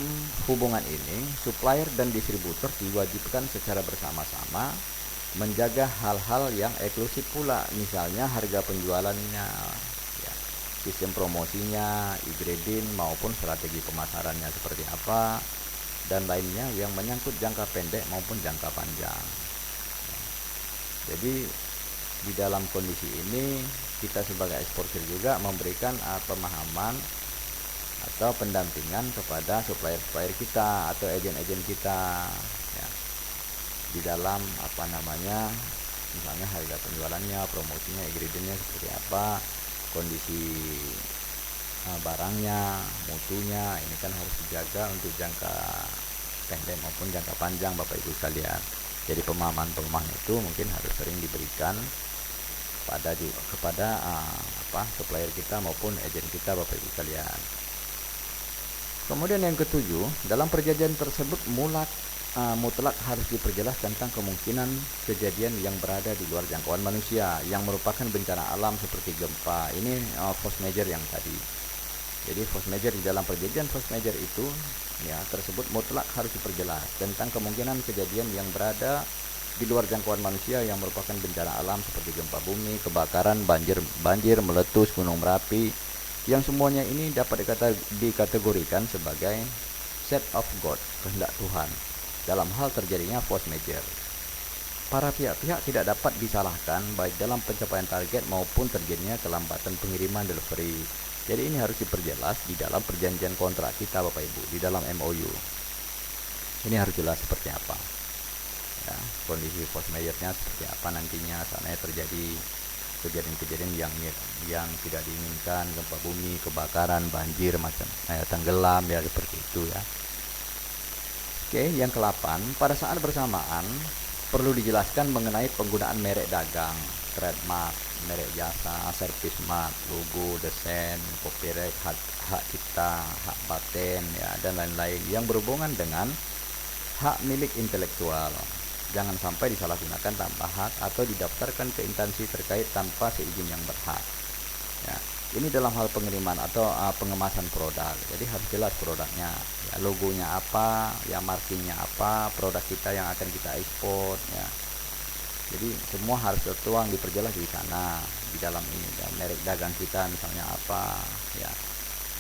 hubungan ini, supplier dan distributor diwajibkan secara bersama-sama menjaga hal-hal yang eksklusif pula, misalnya harga penjualannya, ya, sistem promosinya, e-grading maupun strategi pemasarannya seperti apa, dan lainnya yang menyangkut jangka pendek maupun jangka panjang. Jadi di dalam kondisi ini kita sebagai eksportir juga memberikan pemahaman atau pendampingan kepada supplier-supplier kita atau agen-agen kita ya, di dalam misalnya harga penjualannya, promosinya, e-gradingnya seperti apa, kondisi barangnya, mutunya, ini kan harus dijaga untuk jangka pendek maupun jangka panjang Bapak Ibu sekalian. Jadi pemahaman-pemahaman itu mungkin harus sering diberikan kepada supplier kita maupun agen kita Bapak Ibu sekalian. Kemudian yang ketujuh, dalam perjanjian tersebut mutlak harus diperjelas tentang kemungkinan kejadian yang berada di luar jangkauan manusia yang merupakan bencana alam seperti gempa. Ini force majeure yang tadi. Jadi force majeure, di dalam perjanjian force majeure itu ya tersebut mutlak harus diperjelas tentang kemungkinan kejadian yang berada di luar jangkauan manusia yang merupakan bencana alam seperti gempa bumi, kebakaran, banjir, meletus gunung Merapi, yang semuanya ini dapat dikategorikan sebagai set of God, kehendak Tuhan, dalam hal terjadinya force majeure. Para pihak-pihak tidak dapat disalahkan baik dalam pencapaian target maupun terjadinya kelambatan pengiriman delivery. Jadi ini harus diperjelas di dalam perjanjian kontrak kita Bapak Ibu, di dalam MOU. Ini harus jelas seperti apa. Ya, kondisi force majeure-nya seperti apa nantinya, seandainya terjadi kejadian-kejadian yang tidak diinginkan, gempa bumi, kebakaran, banjir, tenggelam ya, seperti itu ya. Oke, yang ke-8, pada saat bersamaan perlu dijelaskan mengenai penggunaan merek dagang, trademark, merek jasa, service mark, logo, desain, copyright, hak cipta, hak paten ya, dan lain-lain yang berhubungan dengan hak milik intelektual. Jangan sampai disalahgunakan tanpa hak atau didaftarkan ke instansi terkait tanpa seizin yang berhak. Ya, ini dalam hal pengiriman atau pengemasan produk. Jadi harus jelas produknya, ya, logonya apa, ya markingnya apa, produk kita yang akan kita ekspor. Ya. Jadi semua harus tertuang diperjelas di sana, di dalam ini. Dan merek dagang kita misalnya apa, ya.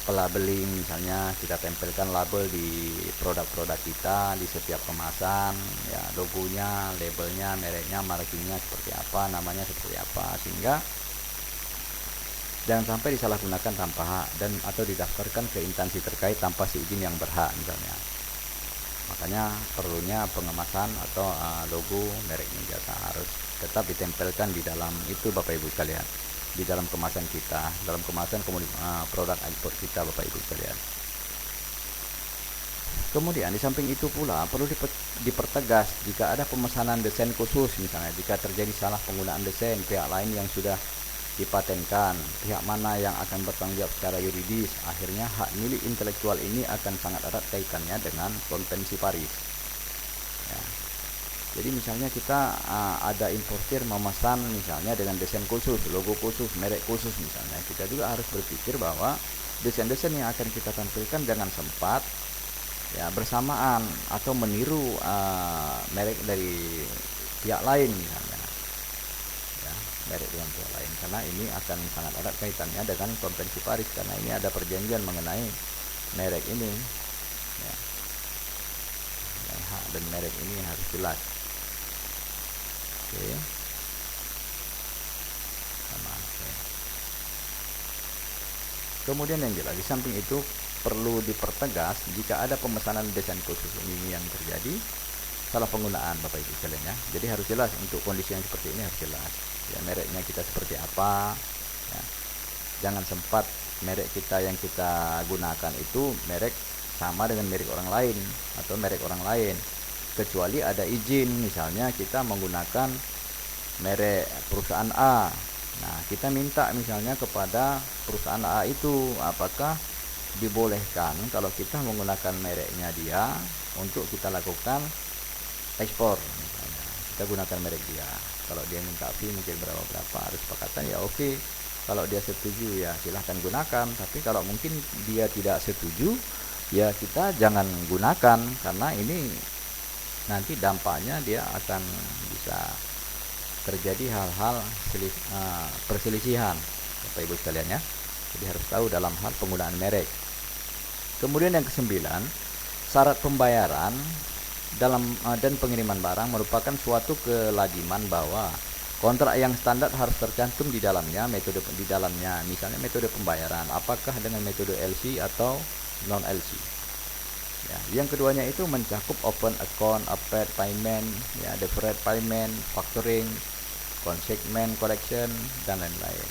Pelabeling misalnya kita tempelkan label di produk-produk kita di setiap kemasan ya, logonya, labelnya, mereknya, markingnya seperti apa, namanya seperti apa, sehingga jangan sampai disalahgunakan tanpa hak dan atau didaftarkan ke instansi terkait tanpa seizin yang berhak misalnya. Makanya perlunya pengemasan atau logo merek jasa harus tetap ditempelkan di dalam itu Bapak Ibu sekalian, di dalam kemasan kita, dalam kemasan produk ekspor kita Bapak Ibu sekalian. Kemudian di samping itu pula perlu dipertegas jika ada pemesanan desain khusus, misalnya jika terjadi salah penggunaan desain pihak lain yang sudah dipatenkan, pihak mana yang akan bertanggung jawab secara yuridis. Akhirnya hak milik intelektual ini akan sangat erat kaitannya dengan konvensi Paris ya. Jadi misalnya kita ada importir memesan misalnya dengan desain khusus, logo khusus, merek khusus misalnya, kita juga harus berpikir bahwa desain-desain yang akan kita tampilkan jangan sempat ya bersamaan atau meniru merek dari pihak lain misalnya ya, merek dengan pihak lain, karena ini akan sangat erat kaitannya dengan konvensi Paris, karena ini ada perjanjian mengenai merek ini ya. Dan hak dan merek ini harus jelas. Oke. Sama, oke. Kemudian yang jelas di samping itu perlu dipertegas jika ada pemesanan desain khusus ini yang terjadi salah penggunaan Bapak Ibu sekalian ya. Jadi harus jelas untuk kondisi yang seperti ini harus jelas. Ya, mereknya kita seperti apa ya. Jangan sempat merek kita yang kita gunakan itu merek sama dengan merek orang lain atau merek orang lain, kecuali ada izin, misalnya kita menggunakan merek perusahaan A. Nah, kita minta misalnya kepada perusahaan A itu apakah dibolehkan kalau kita menggunakan mereknya dia untuk kita lakukan ekspor misalnya. Kita gunakan merek dia. Kalau dia minta fee mungkin berapa harus sepakatan ya oke. Kalau dia setuju ya silahkan gunakan, tapi kalau mungkin dia tidak setuju ya kita jangan gunakan, karena ini nanti dampaknya dia akan bisa terjadi hal-hal perselisihan Bapak Ibu sekalian ya. Jadi harus tahu dalam hal penggunaan merek. Kemudian yang kesembilan, syarat pembayaran dalam dan pengiriman barang merupakan suatu kelaziman bahwa kontrak yang standar harus tercantum di dalamnya misalnya metode pembayaran apakah dengan metode LC atau non LC. Ya, yang keduanya itu mencakup open account, paid payment, ya, deferred payment, factoring, consignment collection dan lain-lain.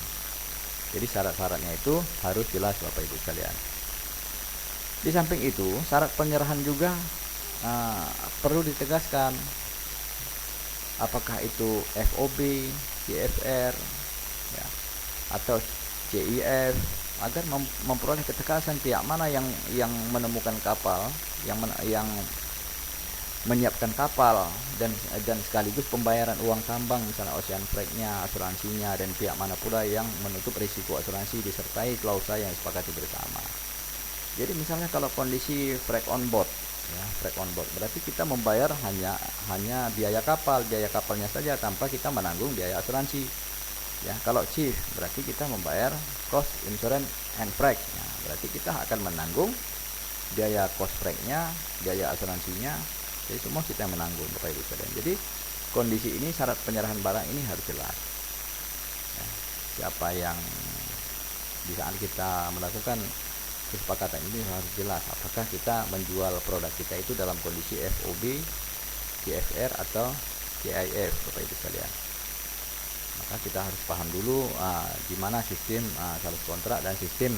Jadi syarat-syaratnya itu harus jelas Bapak Ibu sekalian. Di samping itu syarat penyerahan juga perlu ditegaskan, apakah itu FOB, CFR ya, atau CIF, agar memperoleh ketegasan pihak mana yang menemukan kapal, yang menyiapkan kapal dan sekaligus pembayaran uang tambang misalnya ocean freight-nya, asuransinya, dan pihak mana pula yang menutup risiko asuransi disertai klausa yang disepakati bersama. Jadi misalnya kalau kondisi freight on board ya, freight on board berarti kita membayar hanya biaya kapalnya saja tanpa kita menanggung biaya asuransi. Ya, kalau chief berarti kita membayar cost insurance and freight. Nah, berarti kita akan menanggung biaya cost freight-nya, biaya asuransinya. Jadi semua kita yang menanggung Bapak Ibu sekalian. Jadi kondisi ini syarat penyerahan barang ini harus jelas. Ya, siapa yang di saat kita melakukan kesepakatan ini harus jelas apakah kita menjual produk kita itu dalam kondisi FOB, CFR atau CIF Bapak Ibu sekalian. Maka kita harus paham dulu gimana sistem sales kontrak dan sistem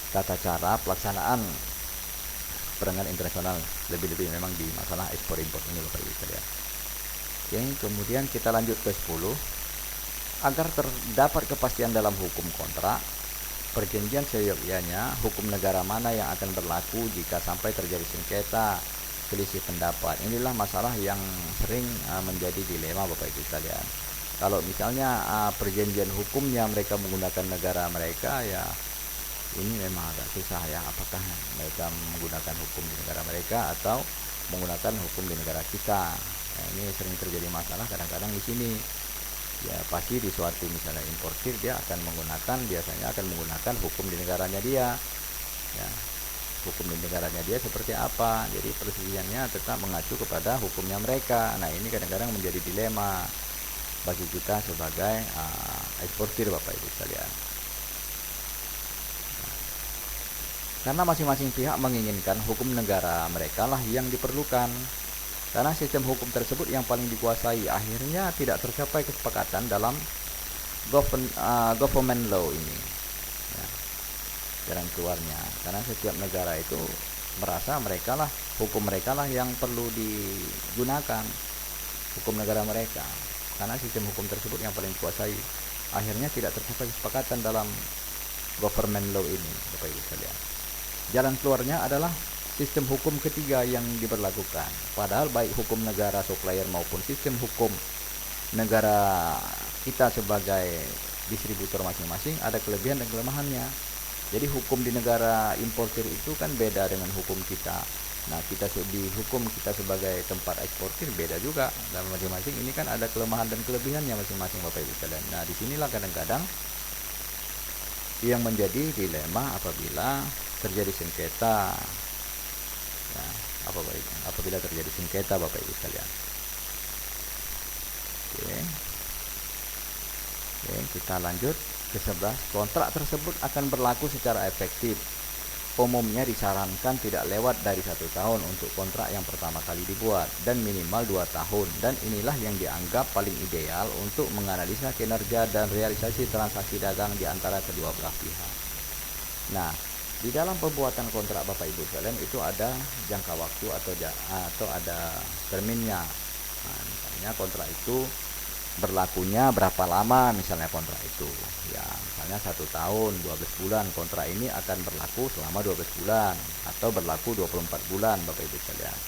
tata cara pelaksanaan perdagangan internasional, lebih-lebih memang di masalah ekspor impor ini Bapak Ibu sekalian. Oke, kemudian kita lanjut ke 10. Agar terdapat kepastian dalam hukum kontrak, perjanjian seyogyanya hukum negara mana yang akan berlaku jika sampai terjadi sengketa, selisih pendapat. Inilah masalah yang sering menjadi dilema Bapak Ibu sekalian. Kalau misalnya perjanjian hukumnya mereka menggunakan negara mereka, ya ini memang agak susah ya, apakah mereka menggunakan hukum di negara mereka atau menggunakan hukum di negara kita. Nah, ini sering terjadi masalah kadang-kadang di sini. Ya pasti di suatu misalnya importir dia biasanya akan menggunakan hukum di negaranya dia. Ya, hukum di negaranya dia seperti apa, jadi perselisihannya tetap mengacu kepada hukumnya mereka. Nah ini kadang-kadang menjadi dilema bagi kita sebagai eksportir Bapak Ibu sekalian. Karena masing-masing pihak menginginkan hukum negara mereka lah yang diperlukan. Karena sistem hukum tersebut yang paling dikuasai, akhirnya tidak tercapai kesepakatan dalam government law ini. Ya, jalan keluarnya. Karena setiap negara itu merasa hukum mereka lah yang perlu digunakan, hukum negara mereka. Karena sistem hukum tersebut yang paling dikuasai, akhirnya tidak tercapai kesepakatan dalam government law ini, Bapak Ibu sekalian. Jalan keluarnya adalah sistem hukum ketiga yang diberlakukan. Padahal baik hukum negara supplier maupun sistem hukum negara kita sebagai distributor masing-masing ada kelebihan dan kelemahannya. Jadi hukum di negara importir itu kan beda dengan hukum kita. Nah, di hukum kita sebagai tempat eksportir beda juga. Dan masing-masing ini kan ada kelemahan dan kelebihannya masing-masing Bapak Ibu sekalian. Nah, disinilah kadang-kadang yang menjadi dilema apabila terjadi sengketa. Ya, apabila terjadi sengketa Bapak Ibu sekalian. Oke. Oke, kita lanjut ke 11. Kontrak tersebut akan berlaku secara efektif. Umumnya disarankan tidak lewat dari 1 tahun untuk kontrak yang pertama kali dibuat dan minimal 2 tahun, dan inilah yang dianggap paling ideal untuk menganalisa kinerja dan realisasi transaksi dagang di antara kedua belah pihak. Nah, di dalam pembuatan kontrak Bapak Ibu sekalian itu ada jangka waktu atau ada terminnya. Nah, misalnya kontrak itu berlakunya berapa lama, misalnya kontrak itu ya misalnya 1 tahun 12 bulan, kontrak ini akan berlaku selama 12 bulan atau berlaku 24 bulan Bapak Ibu sekalian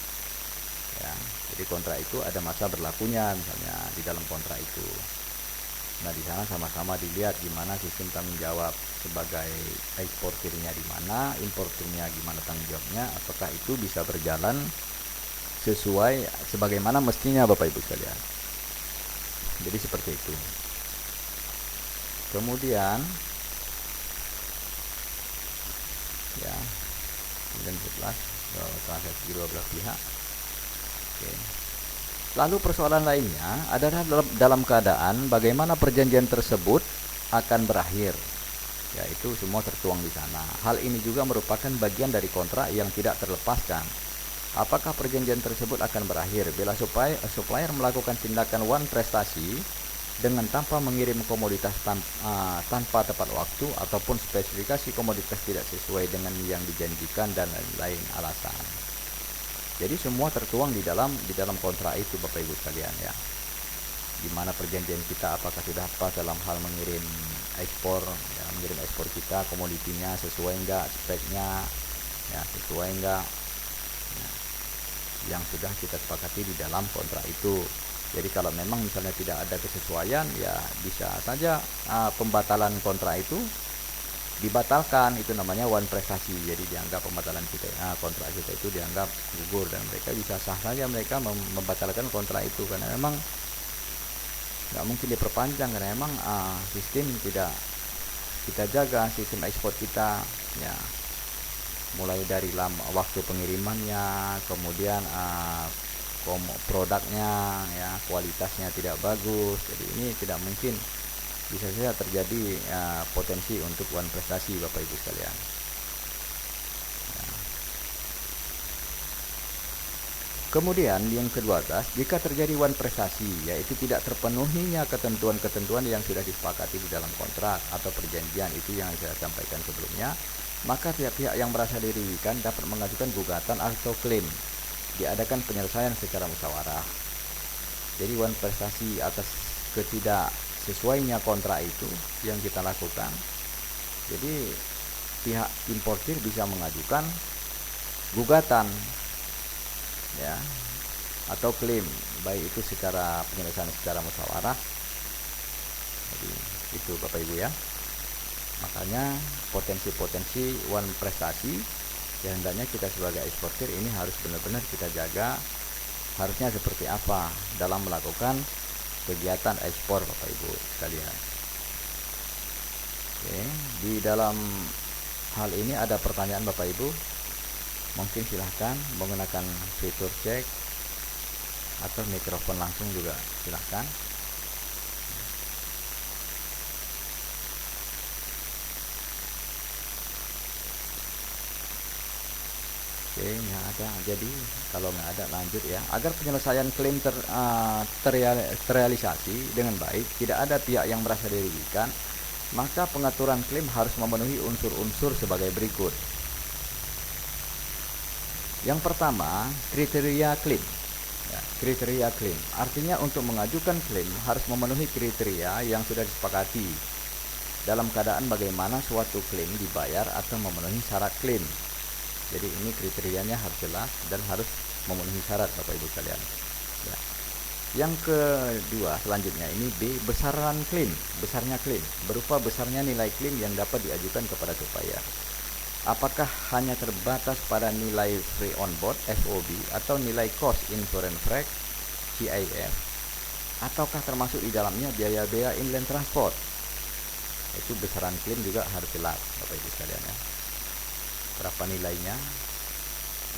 ya. Jadi kontrak itu ada masa berlakunya misalnya di dalam kontrak itu. Nah, di sana sama-sama dilihat gimana sistem tanggung jawab sebagai eksportirnya, di mana importirnya gimana tanggung jawabnya, apakah itu bisa berjalan sesuai sebagaimana mestinya Bapak Ibu sekalian. Jadi seperti itu. Kemudian ya, kemudian 11 transaksi kedua belah pihak. Oke. Lalu persoalan lainnya adalah dalam keadaan bagaimana perjanjian tersebut akan berakhir. Ya, itu semua tertuang di sana. Hal ini juga merupakan bagian dari kontrak yang tidak terlepaskan. Apakah perjanjian tersebut akan berakhir bila supplier melakukan tindakan wan prestasi dengan tanpa mengirim komoditas tanpa tepat waktu, ataupun spesifikasi komoditas tidak sesuai dengan yang dijanjikan, dan lain-lain alasan. Jadi semua tertuang di dalam kontrak itu Bapak Ibu sekalian ya. Gimana perjanjian kita, apakah sudah pas dalam hal mengirim ekspor ya, mengirim ekspor kita, komoditinya sesuai enggak, speknya ya sesuai enggak, yang sudah kita sepakati di dalam kontrak itu. Jadi kalau memang misalnya tidak ada kesesuaian, ya bisa saja pembatalan kontrak itu dibatalkan. Itu namanya wan prestasi. Jadi dianggap pembatalan kita, kontrak kita itu dianggap gugur, dan mereka bisa sah saja mereka membatalkan kontrak itu karena memang nggak mungkin diperpanjang, karena memang sistem tidak kita jaga, sistem ekspor kita ya, mulai dari waktu pengirimannya, kemudian produknya ya kualitasnya tidak bagus. Jadi ini tidak mungkin, bisa saja terjadi potensi untuk wan prestasi Bapak Ibu sekalian. Kemudian yang ke-12, jika terjadi wan prestasi, yaitu tidak terpenuhinya ketentuan-ketentuan yang sudah disepakati di dalam kontrak atau perjanjian, itu yang saya sampaikan sebelumnya, maka pihak-pihak yang merasa dirugikan dapat mengajukan gugatan atau klaim. Diadakan penyelesaian secara musyawarah. Jadi wan prestasi atas ketidaksesuainya kontrak itu yang kita lakukan, jadi pihak importir bisa mengajukan gugatan ya atau klaim, baik itu secara penyelesaian secara musyawarah. Jadi itu Bapak Ibu ya. Makanya potensi-potensi wan prestasi ya hendaknya kita sebagai eksportir ini harus benar-benar kita jaga, harusnya seperti apa dalam melakukan kegiatan ekspor Bapak Ibu sekalian. Oke, di dalam hal ini ada pertanyaan Bapak Ibu, mungkin silahkan menggunakan fitur cek atau mikrofon langsung juga silahkan. Oke, nggak ada. Jadi kalau nggak ada, lanjut ya. Agar penyelesaian klaim terrealisasi dengan baik, tidak ada pihak yang merasa dirugikan, maka pengaturan klaim harus memenuhi unsur-unsur sebagai berikut. Yang pertama, kriteria klaim. Ya, kriteria klaim artinya untuk mengajukan klaim harus memenuhi kriteria yang sudah disepakati dalam keadaan bagaimana suatu klaim dibayar atau memenuhi syarat klaim. Jadi ini kriterianya harus jelas dan harus memenuhi syarat Bapak Ibu sekalian ya. Yang kedua selanjutnya ini B, besaran klaim. Besarnya klaim berupa besarnya nilai klaim yang dapat diajukan kepada supplier. Apakah hanya terbatas pada nilai free on board FOB atau nilai cost insurance freight CIF, ataukah termasuk di dalamnya biaya-biaya inland transport? Itu besaran klaim juga harus jelas Bapak Ibu sekalian ya. Berapa nilainya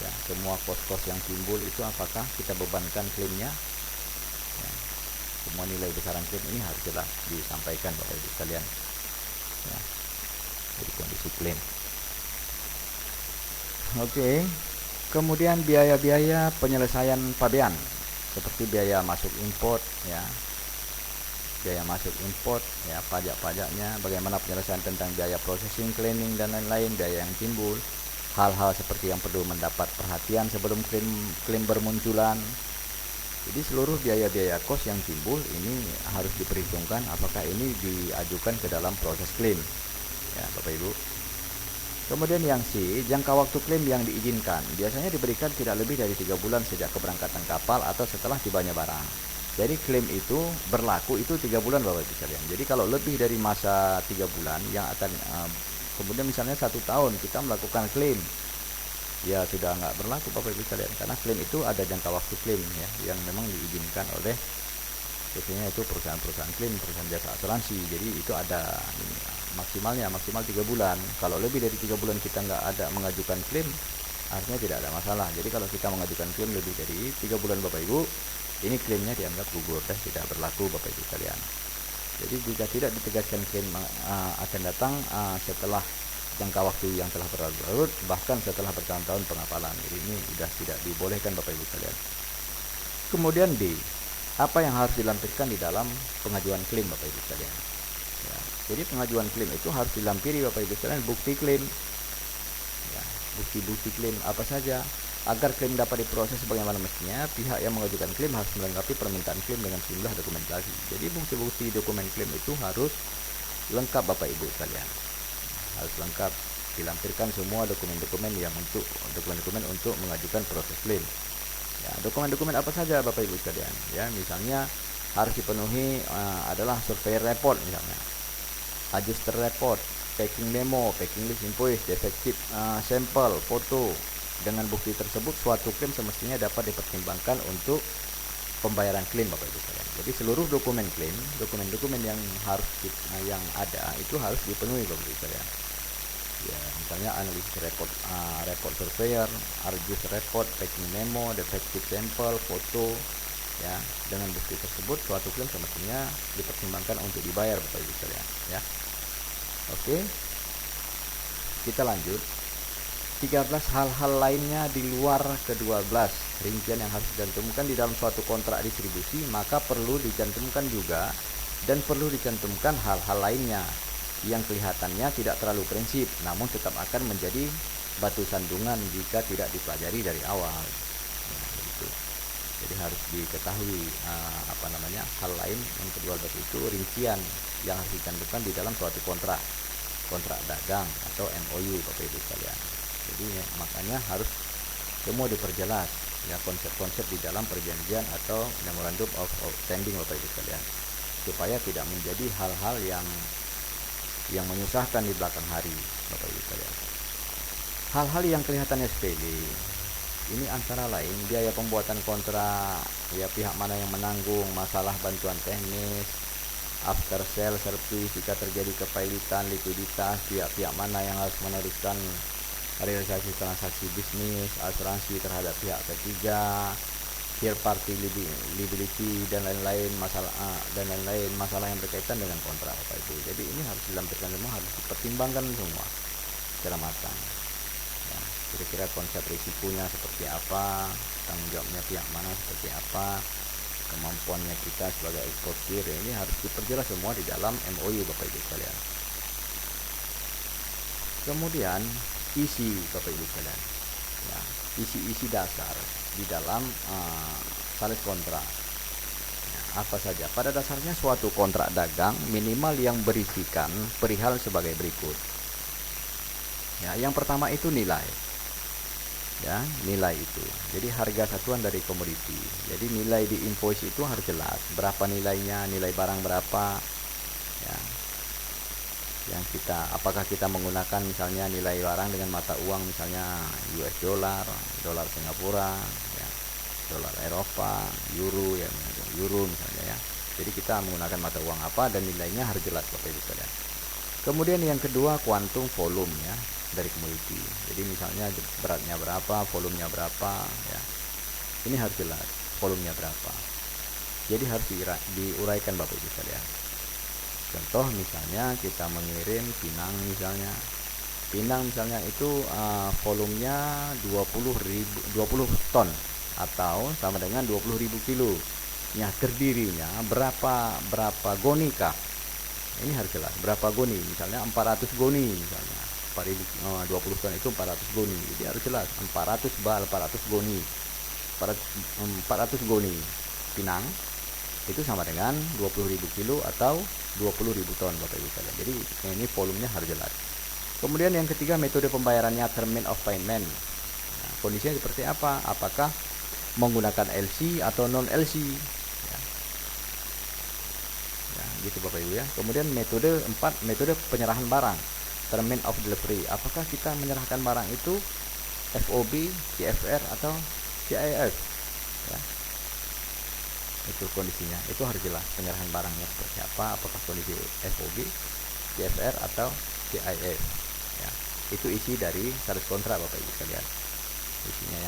ya, semua kos-kos yang timbul itu apakah kita bebankan klaimnya ya. semua nilai besaran klaim ini harus jelas disampaikan Bapak Ibu sekalian ya. Jadi kondisi klaim. Oke. Kemudian biaya-biaya penyelesaian pabean seperti biaya masuk import ya, biaya masuk import ya, pajak-pajaknya, bagaimana penyelesaian tentang biaya processing, cleaning dan lain-lain, biaya yang timbul, hal-hal seperti yang perlu mendapat perhatian sebelum klaim bermunculan. Jadi seluruh biaya-biaya kos yang timbul ini harus diperhitungkan apakah ini diajukan ke dalam proses klaim ya Bapak Ibu. Kemudian yang C, jangka waktu klaim yang diizinkan biasanya diberikan tidak lebih dari 3 bulan sejak keberangkatan kapal atau setelah tibanya barang. Jadi klaim itu berlaku itu 3 bulan Bapak Ibu sekalian. Jadi kalau lebih dari masa 3 bulan yang akan kemudian misalnya 1 tahun kita melakukan klaim, ya sudah nggak berlaku Bapak Ibu sekalian, karena klaim itu ada jangka waktu klaim ya yang memang diizinkan oleh biasanya itu perusahaan-perusahaan klaim, perusahaan jasa asuransi. Jadi itu ada maksimal 3 bulan. Kalau lebih dari 3 bulan kita nggak ada mengajukan klaim, artinya tidak ada masalah. Jadi kalau kita mengajukan klaim lebih dari 3 bulan Bapak Ibu, ini klaimnya dianggap gugur dan tidak berlaku Bapak Ibu sekalian. Jadi jika tidak ditegaskan klaim akan datang setelah jangka waktu yang telah berlarut, bahkan setelah bertahun-tahun pengapalan. Jadi ini sudah tidak dibolehkan Bapak Ibu sekalian. Kemudian D, apa yang harus dilampirkan di dalam pengajuan klaim Bapak Ibu sekalian ya. Jadi pengajuan klaim itu harus dilampiri Bapak Ibu sekalian bukti klaim ya, bukti-bukti klaim apa saja. Agar klaim dapat diproses sebagaimana mestinya, pihak yang mengajukan klaim harus melengkapi permintaan klaim dengan sejumlah dokumentasi. Jadi bukti-bukti dokumen klaim itu harus lengkap Bapak Ibu sekalian, harus lengkap, dilampirkan semua dokumen-dokumen untuk mengajukan proses klaim. Ya, dokumen-dokumen apa saja Bapak Ibu sekalian? Ya, misalnya harus dipenuhi adalah survey report misalnya, adjuster report, packing memo, packing list invoice, defective sampel, foto. Dengan bukti tersebut suatu klaim semestinya dapat dipertimbangkan untuk pembayaran klaim Bapak Ibu sekalian. Jadi seluruh dokumen klaim, dokumen-dokumen yang ada itu harus dipenuhi Bapak Ibu sekalian. Ya, misalnya analisis report surveyor, argus report, packing memo, defective sampel, foto ya. Dengan bukti tersebut suatu klaim semestinya dipertimbangkan untuk dibayar Bapak Ibu sekalian ya. Oke. Kita lanjut. 13 hal-hal lainnya di luar ke-12 rincian yang harus dicantumkan di dalam suatu kontrak distribusi, maka perlu dicantumkan juga dan perlu dicantumkan hal-hal lainnya yang kelihatannya tidak terlalu prinsip namun tetap akan menjadi batu sandungan jika tidak dipelajari dari awal ya, gitu. Jadi harus diketahui hal lain yang ke-12 itu rincian yang harus dicantumkan di dalam suatu kontrak dagang atau MOU Bapak Ibu sekalian. Jadi makanya harus semua diperjelas ya, konsep-konsep di dalam perjanjian atau memorandum of understanding Bapak Ibu sekalian, supaya tidak menjadi hal-hal yang menyusahkan di belakang hari Bapak Ibu sekalian. Hal-hal yang kelihatannya sepele ini antara lain biaya pembuatan kontrak ya, pihak mana yang menanggung, masalah bantuan teknis, after sale service jika terjadi kepailitan, likuiditas, pihak-pihak mana yang harus meneruskan realisasi transaksi bisnis, asuransi terhadap pihak ketiga, third party liability dan lain-lain masalah yang berkaitan dengan kontrak Bapak Ibu. Jadi ini harus dilampirkan semua, harus dipertimbangkan semua secara matang ya, kira-kira konsep risikonya seperti apa, tanggung jawabnya pihak mana seperti apa, kemampuannya kita sebagai eksportir, ini harus diperjelas semua di dalam MOU Bapak Ibu sekalian. Kemudian isi Bapak Ibu sekalian ya, isi dasar di dalam sales kontrak ya, apa saja. Pada dasarnya suatu kontrak dagang minimal yang berisikan perihal sebagai berikut ya. Yang pertama itu nilai ya, nilai itu jadi harga satuan dari komoditi. Jadi nilai di invoice itu harus jelas berapa nilainya, nilai barang berapa ya, yang apakah kita menggunakan misalnya nilai barang dengan mata uang misalnya US dollar, dolar Singapura ya, dolar Eropa, euro ya, euro misalnya ya. Jadi kita menggunakan mata uang apa dan nilainya harus jelas Bapak Ibu sekalian. Kemudian yang kedua kuantum volume ya dari komoditi. Jadi misalnya beratnya berapa, volumenya berapa ya. Ini harus jelas volumenya berapa. jadi harus diuraikan Bapak Ibu sekalian. Contoh misalnya kita mengirim pinang misalnya itu volumenya 20 ton atau sama dengan 20.000 kilo. Nah, terdirinya berapa goni kah? Ini harus jelas. Berapa goni? Misalnya 400 goni misalnya. 20 ton itu 400 goni. Jadi harus jelas 400 bal 400 goni. 400 goni pinang itu sama dengan 20.000 kilo atau 20.000 ton Bapak Ibu sekalian. Jadi ini volumenya harus jelas. Kemudian yang ketiga, metode pembayarannya, term of payment. Nah, kondisinya seperti apa? Apakah menggunakan LC atau non LC? Ya, gitu Bapak Ibu ya. Kemudian metode 4, metode penyerahan barang, term of delivery. Apakah kita menyerahkan barang itu FOB, CFR atau CIF? Ya. Itu kondisinya, itu harus jelas penyerahan barangnya seperti apa, apakah kondisi FOB, CFR atau CIF ya. Itu isi dari syarat kontrak Bapak Ibu sekalian, isinya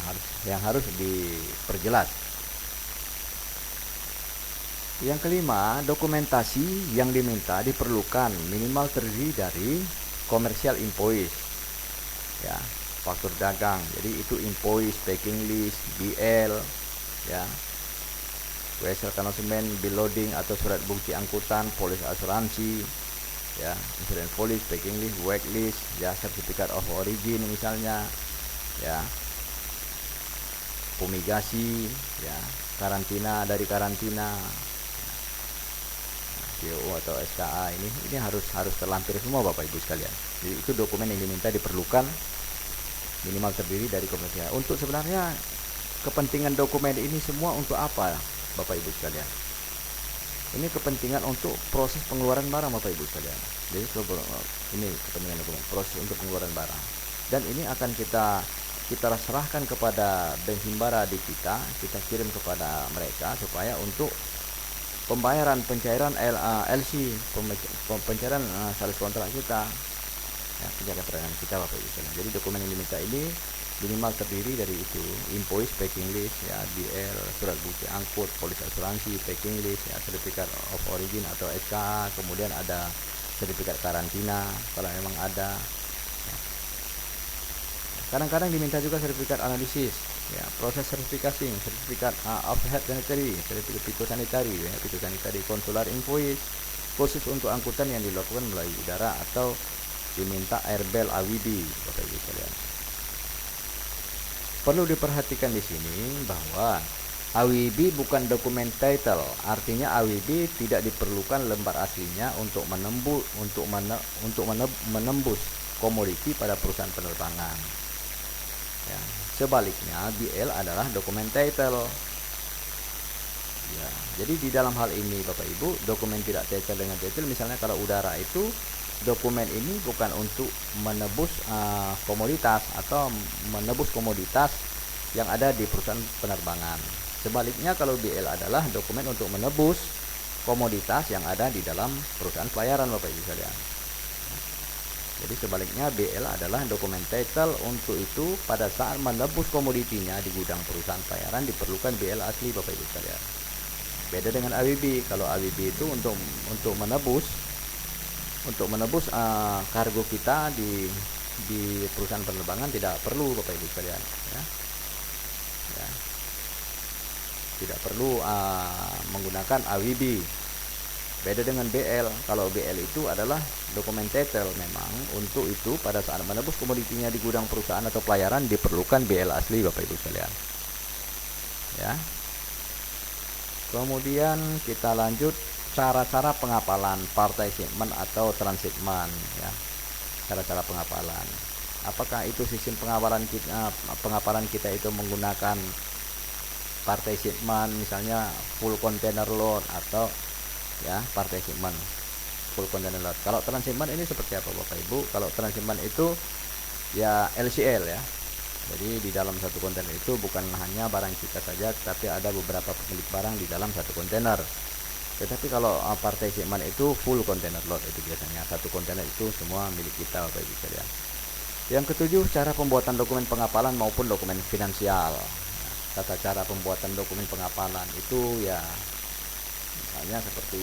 yang harus diperjelas. Yang kelima, dokumentasi yang diminta diperlukan minimal terdiri dari commercial invoice ya, faktur dagang, jadi itu invoice, packing list, BL ya, vessel announcement, bill loading atau surat bukti angkutan, polis asuransi ya, insurance police, packing list, weight list ya, certificate of origin misalnya ya, fumigasi ya, karantina dari karantina, PO atau SKA, ini harus terlampir semua Bapak Ibu sekalian. Jadi itu dokumen yang diminta diperlukan minimal terdiri dari komersial. Untuk sebenarnya kepentingan dokumen ini semua untuk apa Bapak Ibu sekalian? Ini kepentingan untuk proses pengeluaran barang Bapak Ibu sekalian. Jadi ini kepentingan dokumen, proses untuk pengeluaran barang. Dan ini akan kita serahkan kepada bank himbara di kita kirim kepada mereka supaya untuk pembayaran pencairan LC, pencairan sales kontrak kita ya, pencairan perangan kita Bapak Ibu sekalian. Jadi dokumen yang diminta ini minimal terdiri dari itu, invoice, packing list ya, BL, surat bukti angkut, polis asuransi, packing list ya, certificate of origin atau SKA, kemudian ada sertifikat karantina kalau memang ada ya. Kadang-kadang diminta juga sertifikat analisis ya, proses sertifikasi, sertifikat of health sanitary, sertifikat fitosanitary ya, fitosanitary, konsular invoice khusus untuk angkutan yang dilakukan melalui udara atau diminta airbel AWB Bapak Ibu sekalian. Perlu diperhatikan di sini bahwa AWB bukan dokumen title, artinya AWB tidak diperlukan lembar aslinya untuk menembus komoditi pada perusahaan penerbangan. Ya, sebaliknya BL adalah dokumen title. Ya, jadi di dalam hal ini Bapak Ibu, dokumen tidak title dengan title, misalnya kalau udara itu dokumen ini bukan untuk menebus komoditas atau menebus komoditas yang ada di perusahaan penerbangan. Sebaliknya kalau BL adalah dokumen untuk menebus komoditas yang ada di dalam perusahaan pelayaran Bapak Ibu sekalian. Jadi sebaliknya BL adalah dokumen title, untuk itu pada saat menebus komoditinya di gudang perusahaan pelayaran diperlukan BL asli Bapak Ibu sekalian. Beda dengan AWB. Kalau AWB itu untuk menebus kargo kita di perusahaan penerbangan tidak perlu Bapak Ibu sekalian ya. Ya. Tidak perlu menggunakan AWB. Beda dengan BL. Kalau BL itu adalah dokumen title, memang untuk itu pada saat menebus komoditinya di gudang perusahaan atau pelayaran diperlukan BL asli Bapak Ibu sekalian. Ya. Kemudian kita lanjut cara-cara pengapalan partai shipment atau transhipment ya. Cara-cara pengapalan. Apakah itu sistem pengapalan kita itu menggunakan partai shipment misalnya full container load atau ya partai shipment full container load. Kalau transhipment ini seperti apa Bapak Ibu? Kalau transhipment itu ya LCL ya. Jadi di dalam satu kontainer itu bukan hanya barang kita saja, tapi ada beberapa pemilik barang di dalam satu kontainer. Tetapi kalau partai shipment itu full container load, itu biasanya satu kontainer itu semua milik kita Bapak Ibu sekalian. Yang ketujuh, cara pembuatan dokumen pengapalan maupun dokumen finansial. Tata cara pembuatan dokumen pengapalan itu ya Misalnya seperti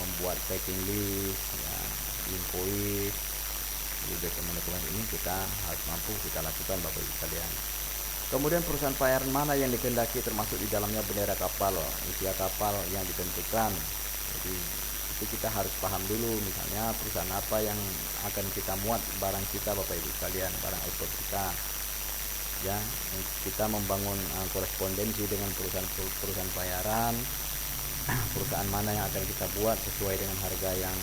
membuat packing list, ya, invoice, jadi dokumen-dokumen ini kita harus mampu kita lakukan Bapak Ibu sekalian. Kemudian perusahaan pelayaran mana yang dikehendaki, termasuk di dalamnya bendera kapal, usia kapal yang ditentukan. Jadi itu kita harus paham dulu, misalnya perusahaan apa yang akan kita muat barang kita Bapak Ibu sekalian, barang ekspor kita. Ya, kita membangun korespondensi dengan perusahaan pelayaran, perusahaan mana yang akan kita buat sesuai dengan harga yang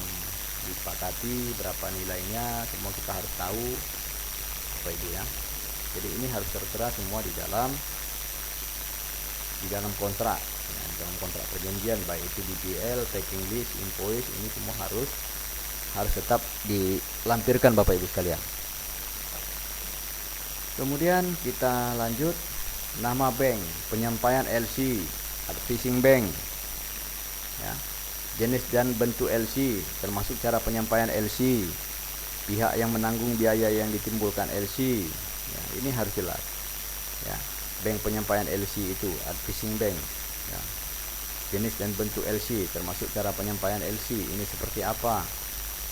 disepakati, berapa nilainya, semua kita harus tahu Bapak Ibu ya. Jadi ini harus tertera semua di dalam kontrak, ya, dalam kontrak perjanjian, baik itu DPL, packing list, invoice, ini semua harus tetap dilampirkan Bapak Ibu sekalian. Kemudian kita lanjut, nama bank, penyampaian LC, advising bank, ya, jenis dan bentuk LC, termasuk cara penyampaian LC, pihak yang menanggung biaya yang ditimbulkan LC, ya, ini harus jelas. Ya, bank penyampaian LC itu advising bank, ya, jenis dan bentuk LC, termasuk cara penyampaian LC, ini seperti apa.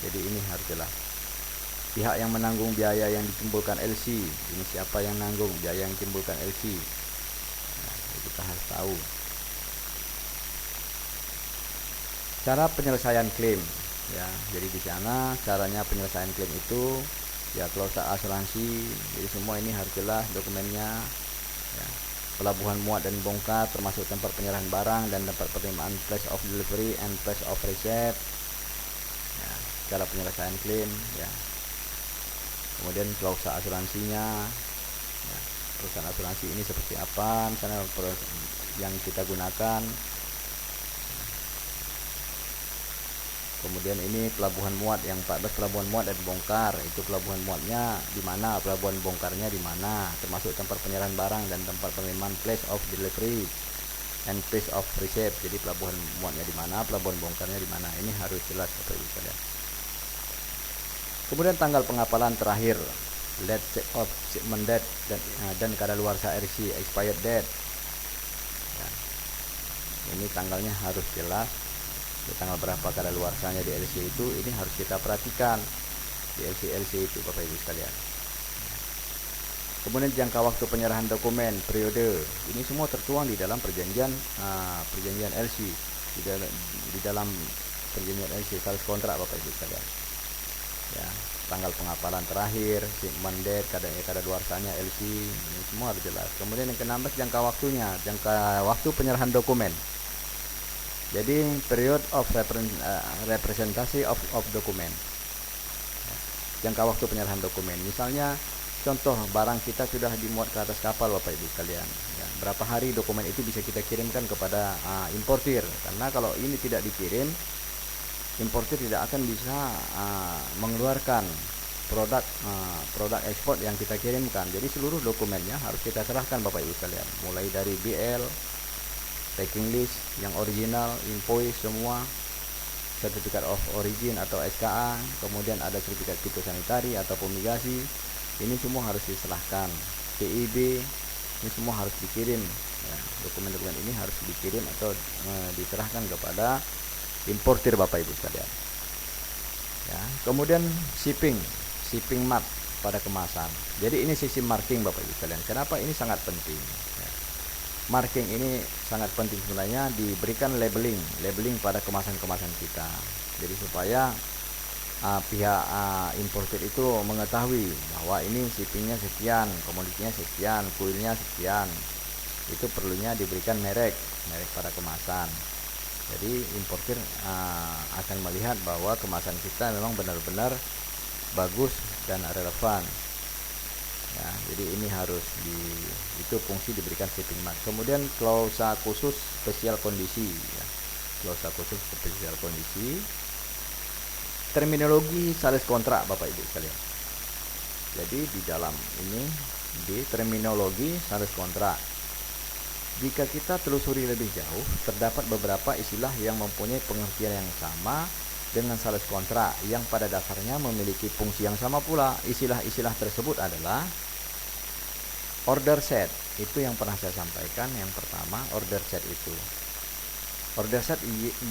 Jadi ini harus jelas. Pihak yang menanggung biaya yang ditimbulkan LC, ini siapa yang nanggung biaya yang ditimbulkan LC, nah, kita harus tahu. Cara penyelesaian klaim, ya, jadi di sana caranya penyelesaian klaim itu, ya, klausa asuransi, jadi semua ini harus jelas dokumennya, ya. Pelabuhan muat dan bongkar, termasuk tempat penyerahan barang dan tempat penerimaan, place of delivery and place of receipt, ya, cara penyelesaian klaim, ya. Kemudian klausa asuransinya, ya, perusahaan asuransi ini seperti apa, misalnya yang kita gunakan. Kemudian ini pelabuhan muat yang 14, pelabuhan muat dan bongkar, itu pelabuhan muatnya di mana, pelabuhan bongkarnya di mana, termasuk tempat penyerahan barang dan tempat penerimaan, place of delivery and place of receipt. Jadi pelabuhan muatnya di mana, pelabuhan bongkarnya di mana, ini harus jelas Bapak Ibu sekalian. Kemudian tanggal pengapalan terakhir, late check of shipment date dan kadaluarsa RC expired date. Ya, ini tanggalnya harus jelas. Di tanggal berapa kadaluarsanya di LC itu, ini harus kita perhatikan di LC itu Bapak Ibu sekalian. Kemudian jangka waktu penyerahan dokumen, periode, ini semua tertuang di dalam perjanjian LC, di dalam perjanjian LC, sales kontrak Bapak Ibu sekalian. Ya, tanggal pengapalan terakhir, shipment date, kadaluarsanya LC, ini semua harus jelas. Kemudian yang ke-16 jangka waktunya, jangka waktu penyerahan dokumen. Jadi period of representasi of dokumen, ya, jangka waktu penyerahan dokumen. Misalnya contoh barang kita sudah dimuat ke atas kapal Bapak Ibu sekalian, ya, berapa hari dokumen itu bisa kita kirimkan kepada importir, karena kalau ini tidak dikirim, importir tidak akan bisa mengeluarkan produk ekspor yang kita kirimkan. Jadi seluruh dokumennya harus kita serahkan Bapak Ibu sekalian, mulai dari BL, packing list yang original, invoice semua, sertifikat of origin atau SKA, kemudian ada sertifikat fitosanitari atau fumigasi, ini semua harus diserahkan. PIB, ini semua harus dikirim, ya, dokumen-dokumen ini harus dikirim atau diserahkan kepada importir Bapak Ibu sekalian. Ya, kemudian shipping mark pada kemasan. Jadi ini sisi marking Bapak Ibu sekalian. Kenapa ini sangat penting? Ya, marking ini sangat penting sebenarnya, diberikan labeling pada kemasan-kemasan kita. Jadi supaya pihak importir itu mengetahui bahwa ini shippingnya sekian, komoditinya sekian, kuilnya sekian. Itu perlunya diberikan merek pada kemasan. Jadi importir akan melihat bahwa kemasan kita memang benar-benar bagus dan relevan. Ya, jadi ini harus itu fungsi diberikan shipping mark. Kemudian klausa khusus spesial kondisi, ya, klausa khusus spesial kondisi. Terminologi sales kontrak Bapak Ibu sekalian. Jadi di dalam ini di terminologi sales kontrak, jika kita telusuri lebih jauh, terdapat beberapa istilah yang mempunyai pengertian yang sama dengan sales kontrak, yang pada dasarnya memiliki fungsi yang sama pula. Istilah-istilah tersebut adalah order set, itu yang pernah saya sampaikan. Yang pertama, order set itu Order set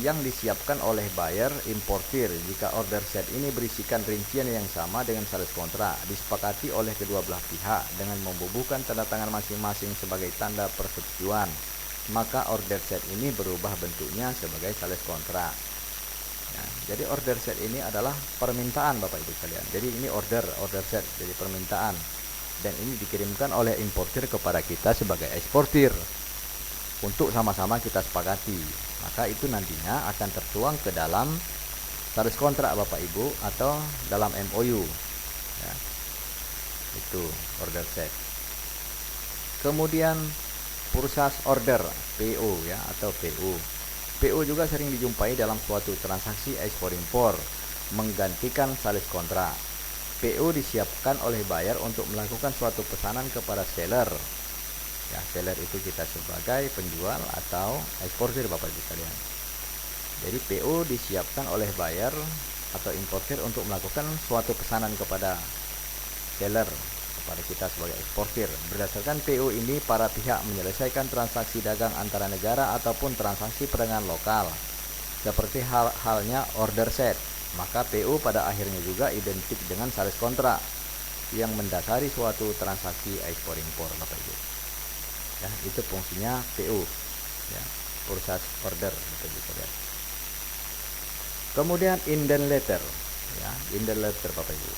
yang disiapkan oleh buyer importir. Jika order set ini berisikan rincian yang sama dengan sales kontrak, disepakati oleh kedua belah pihak dengan membubuhkan tanda tangan masing-masing sebagai tanda persetujuan, maka order set ini berubah bentuknya sebagai sales kontrak. Nah, jadi order set ini adalah permintaan Bapak Ibu sekalian. Jadi ini order set, jadi permintaan. Dan ini dikirimkan oleh importir kepada kita sebagai eksportir untuk sama-sama kita sepakati. Maka itu nantinya akan tertuang ke dalam sales kontrak Bapak Ibu atau dalam MOU ya. Itu order set. Kemudian purchase order, PO ya, atau PO. PO juga sering dijumpai dalam suatu transaksi ekspor impor, menggantikan sales kontrak. PO disiapkan oleh buyer untuk melakukan suatu pesanan kepada seller. Ya, seller itu kita sebagai penjual atau eksportir Bapak Ibu sekalian. Jadi PO disiapkan oleh buyer atau importir untuk melakukan suatu pesanan kepada seller, kepada kita sebagai eksportir. Berdasarkan PO ini, para pihak menyelesaikan transaksi dagang antara negara ataupun transaksi perdagangan lokal, seperti halnya order set. Maka PO pada akhirnya juga identik dengan sales kontrak yang mendasari suatu transaksi ekspor impor Bapak Ibu. Ya, itu fungsinya PO ya, purchase order Bapak Ibu sekalian. Kemudian indent letter ya, indent letter Bapak Ibu.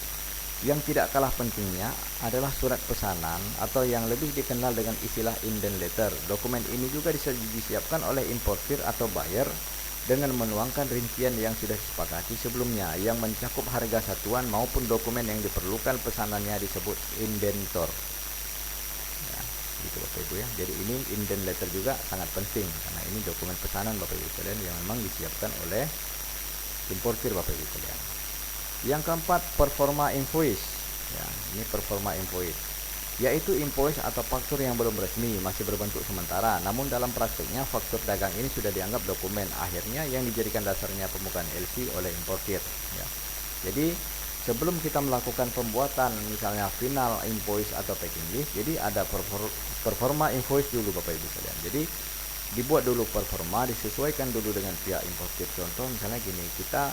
Yang tidak kalah pentingnya adalah surat pesanan atau yang lebih dikenal dengan istilah indent letter. Dokumen ini juga disiapkan oleh importir atau buyer dengan menuangkan rincian yang sudah disepakati sebelumnya yang mencakup harga satuan maupun dokumen yang diperlukan pesanannya disebut indentor. Ya, gitu Bapak Ibu ya. Jadi ini indent letter juga sangat penting karena ini dokumen pesanan Bapak Ibu sekalian yang memang disiapkan oleh importir Bapak Ibu sekalian. Yang keempat, performa invoice. Ya, ini performa invoice, yaitu invoice atau faktur yang belum resmi, masih berbentuk sementara. Namun dalam praktiknya faktur dagang ini sudah dianggap dokumen akhirnya yang dijadikan dasarnya pembukaan LC oleh importir. Ya. Jadi sebelum kita melakukan pembuatan misalnya final invoice atau packing list, jadi ada performa invoice dulu Bapak Ibu sekalian. Jadi dibuat dulu performa, disesuaikan dulu dengan pihak importir. Contoh misalnya gini, kita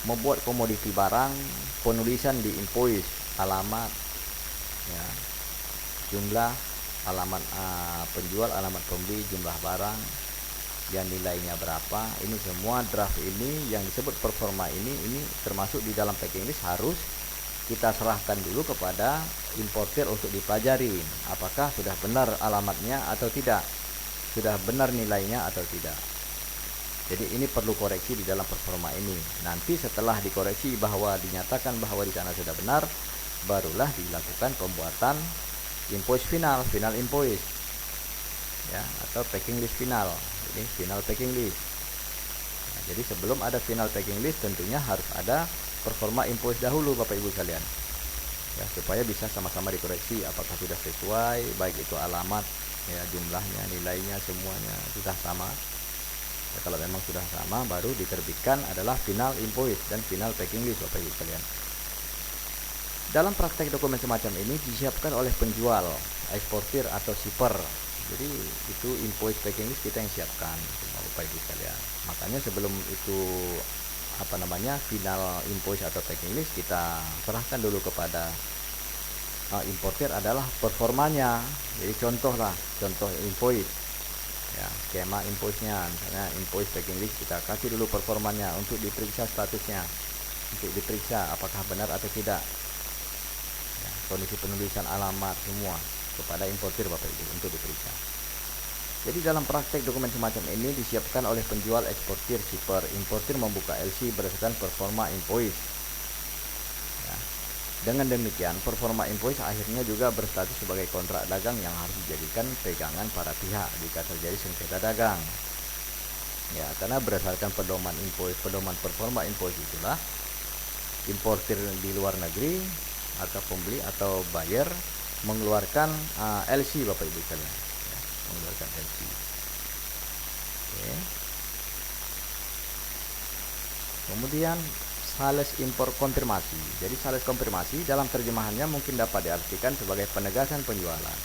membuat komoditi barang, penulisan di invoice, alamat, ya, jumlah, alamat penjual, alamat pembeli, jumlah barang, dan nilainya berapa. Ini semua draft ini yang disebut performa ini termasuk di dalam packing list harus kita serahkan dulu kepada importir untuk dipelajari apakah sudah benar alamatnya atau tidak, sudah benar nilainya atau tidak. Jadi ini perlu koreksi di dalam performa ini. Nanti setelah dikoreksi bahwa dinyatakan bahwa di sana sudah benar, barulah dilakukan pembuatan invoice final invoice ya, atau packing list final. Ini final packing list. Nah, jadi sebelum ada final packing list tentunya harus ada performa invoice dahulu Bapak Ibu sekalian. Ya, supaya bisa sama-sama dikoreksi apakah sudah sesuai, baik itu alamat, ya, jumlahnya, nilainya, semuanya sudah sama. Ya, kalau memang sudah sama baru diterbitkan adalah final invoice dan final packing list Bapak Ibu sekalian. Dalam praktek dokumen semacam ini disiapkan oleh penjual, eksportir atau shipper. Jadi itu invoice packing list kita yang siapkan Bapak Ibu sekalian. Makanya sebelum itu final invoice atau packing list kita serahkan dulu kepada importir adalah performanya. Jadi contoh invoice ya, skema invoice-nya, misalnya invoice packing list kita kasih dulu performanya untuk diperiksa statusnya, untuk diperiksa apakah benar atau tidak ya, kondisi penulisan alamat semua kepada importir Bapak Ibu untuk diperiksa. Jadi dalam praktek dokumen semacam ini disiapkan oleh penjual, eksportir, shipper. Importir membuka LC berdasarkan performa invoice ya. Dengan demikian performa invoice akhirnya juga berstatus sebagai kontrak dagang yang harus dijadikan pegangan para pihak jika terjadi sengketa dagang ya, karena berdasarkan pedoman performa invoice itulah importir di luar negeri atau pembeli atau buyer mengeluarkan LC Bapak Ibu sekalian ya, mengeluarkan LC. Oke. Kemudian sales impor konfirmasi. Jadi sales konfirmasi dalam terjemahannya mungkin dapat diartikan sebagai penegasan penjualan.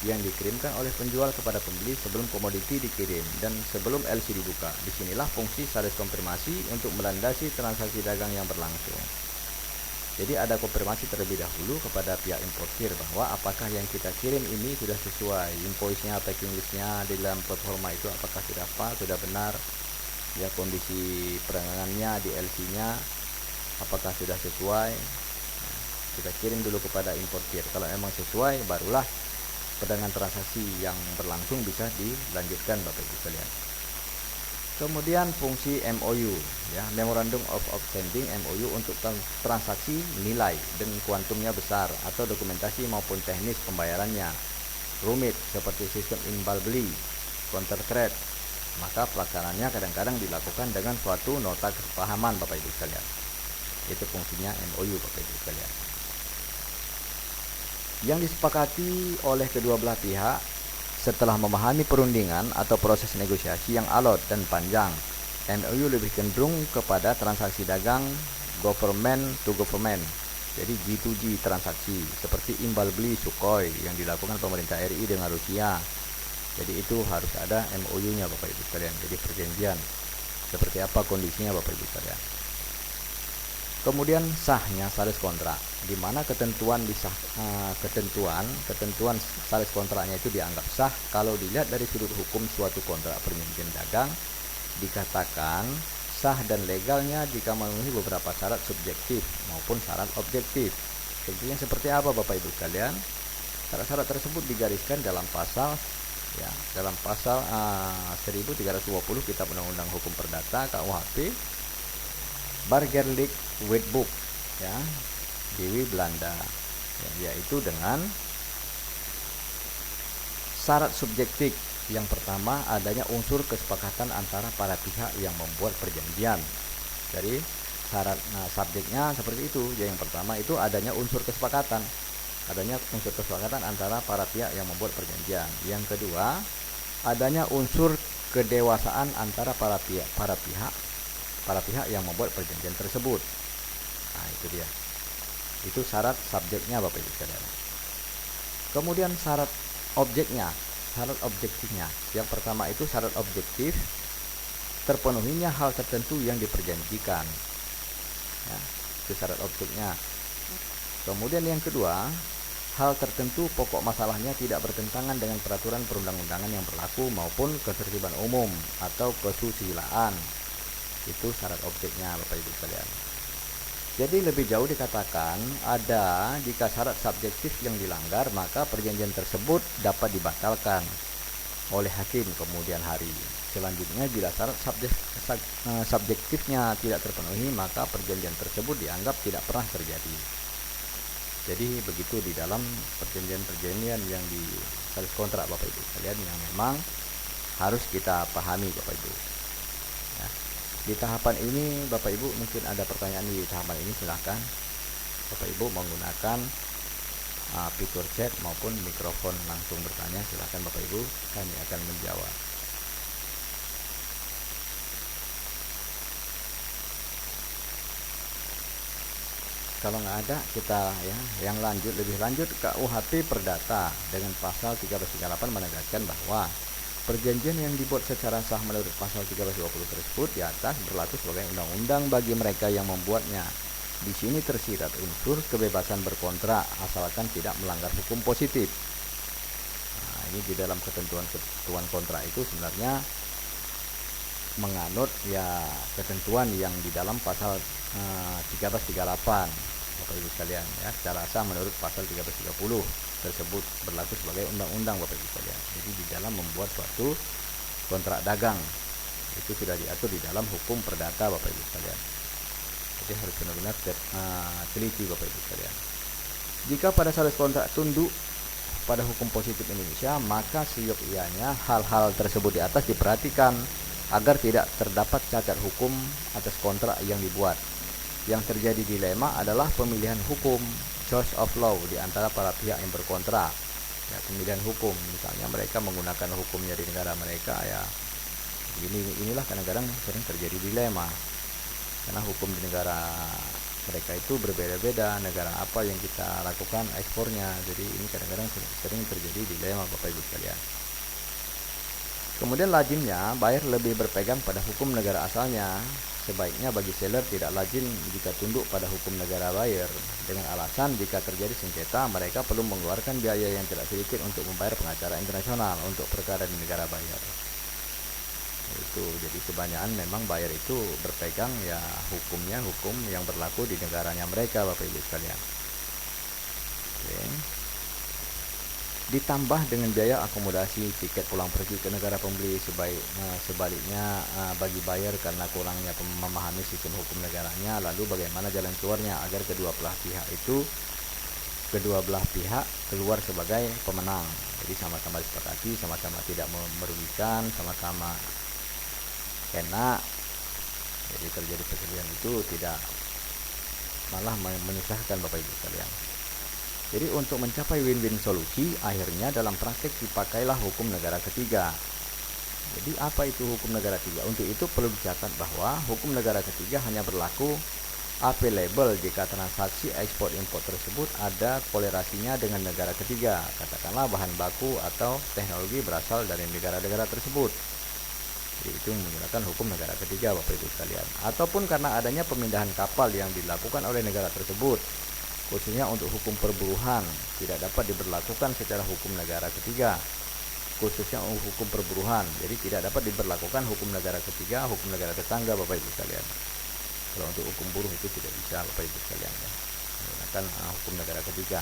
yang dikirimkan oleh penjual kepada pembeli sebelum komoditi dikirim dan sebelum LC dibuka. Disinilah fungsi saldo konfirmasi untuk melandasi transaksi dagang yang berlangsung. Jadi ada konfirmasi terlebih dahulu kepada pihak importir bahwa apakah yang kita kirim ini sudah sesuai, invoice-nya, packing list-nya di dalam performa itu apakah sudah pas, sudah benar, ya kondisi perdagangannya di LC-nya apakah sudah sesuai. Kita kirim dulu kepada importir. Kalau memang sesuai, barulah perdagangan transaksi yang berlangsung bisa dilanjutkan Bapak Ibu sekalian. Kemudian fungsi MOU, ya, Memorandum of Understanding MOU untuk transaksi nilai dan kuantumnya besar atau dokumentasi maupun teknis pembayarannya rumit seperti sistem imbal beli, counter trade, maka pelaksanaannya kadang-kadang dilakukan dengan suatu nota kesepahaman Bapak Ibu sekalian. Itu fungsinya MOU Bapak Ibu sekalian. Yang disepakati oleh kedua belah pihak setelah memahami perundingan atau proses negosiasi yang alot dan panjang. MOU lebih cenderung kepada transaksi dagang government to government, jadi G2G transaksi seperti imbal beli Sukhoi yang dilakukan pemerintah RI dengan Rusia. Jadi itu harus ada MOU-nya Bapak Ibu sekalian, jadi perjanjian seperti apa kondisinya Bapak Ibu sekalian. Kemudian sahnya saldo kontrak, di mana ketentuan saldo kontraknya itu dianggap sah kalau dilihat dari sudut hukum suatu kontrak perjanjian dagang. Dikatakan sah dan legalnya jika memenuhi beberapa syarat subjektif maupun syarat objektif. Tentunya seperti apa Bapak Ibu sekalian? Syarat-syarat tersebut digariskan dalam pasal 1320 Kitab Undang-Undang Hukum Perdata KUHP, Burgerlijk Wetboek, ya, Dewi Belanda, ya, yaitu dengan syarat subjektif. Yang pertama, adanya unsur kesepakatan antara para pihak yang membuat perjanjian. Jadi syarat subjeknya seperti itu. Yang pertama itu adanya unsur kesepakatan, antara para pihak yang membuat perjanjian. Yang kedua, adanya unsur kedewasaan antara para pihak yang membuat perjanjian tersebut. Nah, itu dia. Itu syarat subjeknya Bapak Ibu sekalian. Kemudian syarat objektifnya. Yang pertama itu syarat objektif, terpenuhinya hal tertentu yang diperjanjikan. Ya, itu syarat objeknya. Kemudian yang kedua, hal tertentu pokok masalahnya tidak bertentangan dengan peraturan perundang-undangan yang berlaku maupun ketertiban umum atau kesusilaan. Itu syarat objeknya Bapak Ibu sekalian. Jadi lebih jauh dikatakan jika syarat subjektif yang dilanggar, maka perjanjian tersebut dapat dibatalkan oleh hakim kemudian hari. Selanjutnya, bila syarat subjektifnya tidak terpenuhi, maka perjanjian tersebut dianggap tidak pernah terjadi. Jadi begitu di dalam perjanjian-perjanjian yang di saldo kontrak Bapak Ibu sekalian yang memang harus kita pahami Bapak Ibu. Ya. Di tahapan ini Bapak Ibu mungkin ada pertanyaan di tahapan ini, silahkan Bapak Ibu menggunakan fitur chat maupun mikrofon langsung bertanya, silahkan Bapak Ibu, kami akan menjawab. Kalau nggak ada, kita yang lebih lanjut KUHP Perdata dengan pasal 1338 menegaskan bahwa perjanjian yang dibuat secara sah menurut pasal 1320 tersebut di atas berlaku sebagai undang-undang bagi mereka yang membuatnya. Di sini tersirat unsur kebebasan berkontrak asalkan tidak melanggar hukum positif. Nah, ini di dalam ketentuan kontrak itu sebenarnya menganut ketentuan yang di dalam pasal 1338 Bapak Ibu sekalian, ya, secara sah menurut pasal 1330 tersebut berlaku sebagai undang-undang Bapak Ibu sekalian. Jadi di dalam membuat suatu kontrak dagang itu sudah diatur di dalam hukum perdata Bapak Ibu sekalian. Jadi harus benar-benar teliti Bapak Ibu sekalian. Jika pada saldo kontrak tunduk pada hukum positif Indonesia, maka seyogyanya hal-hal tersebut di atas diperhatikan agar tidak terdapat cacat hukum atas kontrak yang dibuat. Yang terjadi dilema adalah pemilihan hukum, choice of law, di antara para pihak yang berkontrak. Ya, pemilihan hukum, misalnya mereka menggunakan hukumnya di negara mereka, ya inilah kadang-kadang sering terjadi dilema karena hukum di negara mereka itu berbeda-beda negara apa yang kita lakukan ekspornya. Jadi ini kadang-kadang sering terjadi dilema Bapak Ibu sekalian. Kemudian lazimnya buyer lebih berpegang pada hukum negara asalnya. Sebaiknya bagi seller tidak lazim jika tunduk pada hukum negara buyer, dengan alasan jika terjadi sengketa mereka perlu mengeluarkan biaya yang tidak sedikit untuk membayar pengacara internasional untuk perkara di negara buyer. Itu jadi kebanyakan memang buyer itu berpegang ya hukumnya, hukum yang berlaku di negaranya mereka Bapak Ibu sekalian. Oke. Ditambah dengan biaya akomodasi tiket pulang pergi ke negara pembeli. Sebaliknya bagi buyer karena kurangnya memahami sistem hukum negaranya, lalu bagaimana jalan keluarnya agar kedua belah pihak keluar sebagai pemenang. Jadi sama-sama disepakati, sama-sama tidak merugikan, sama-sama enak. Jadi terjadi perselisihan itu tidak malah menyusahkan Bapak Ibu sekalian. Jadi untuk mencapai win-win solusi, akhirnya dalam praktek dipakailah hukum negara ketiga. Jadi apa itu hukum negara ketiga? Untuk itu perlu dicatat bahwa hukum negara ketiga hanya berlaku applicable jika transaksi ekspor impor tersebut ada kolerasinya dengan negara ketiga, katakanlah bahan baku atau teknologi berasal dari negara-negara tersebut. Jadi itu menggunakan hukum negara ketiga Bapak Ibu sekalian. Ataupun karena adanya pemindahan kapal yang dilakukan oleh negara tersebut, khususnya untuk hukum perburuhan, tidak dapat diberlakukan secara hukum negara ketiga, khususnya hukum perburuhan. Jadi tidak dapat diberlakukan hukum negara ketiga, hukum negara tetangga Bapak Ibu sekalian. Kalau untuk hukum buruh itu tidak bisa Bapak Ibu sekalian ya, menggunakan hukum negara ketiga.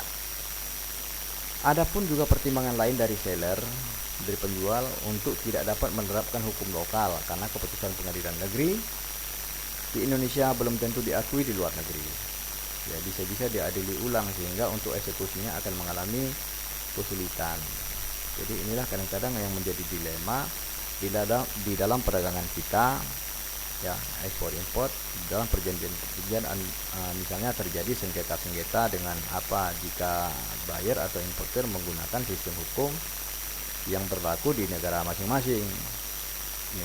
Adapun juga pertimbangan lain dari seller, dari penjual untuk tidak dapat menerapkan hukum lokal karena keputusan pengadilan negeri di Indonesia belum tentu diakui di luar negeri. Ya bisa-bisa diadili ulang sehingga untuk eksekusinya akan mengalami kesulitan. Jadi inilah kadang-kadang yang menjadi dilema di dalam perdagangan kita ya, ekspor impor. Dalam perjanjian misalnya terjadi sengketa dengan apa jika buyer atau importer menggunakan sistem hukum yang berlaku di negara masing-masing,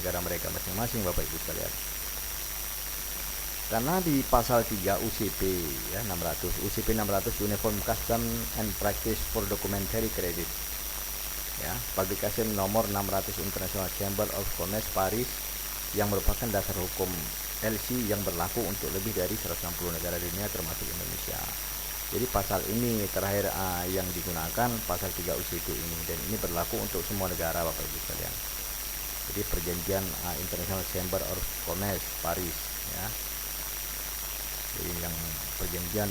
negara mereka masing-masing Bapak Ibu sekalian. Karena di pasal 3 UCP ya 600 UCP 600 Uniform Custom and Practice for Documentary Credit ya, publikasi nomor 600 International Chamber of Commerce Paris yang merupakan dasar hukum LC yang berlaku untuk lebih dari 160 negara dunia termasuk Indonesia. Jadi pasal ini terakhir yang digunakan pasal 3 UCP ini, dan ini berlaku untuk semua negara Bapak Ibu sekalian. Jadi perjanjian International Chamber of Commerce Paris ya. Jadi yang perjanjian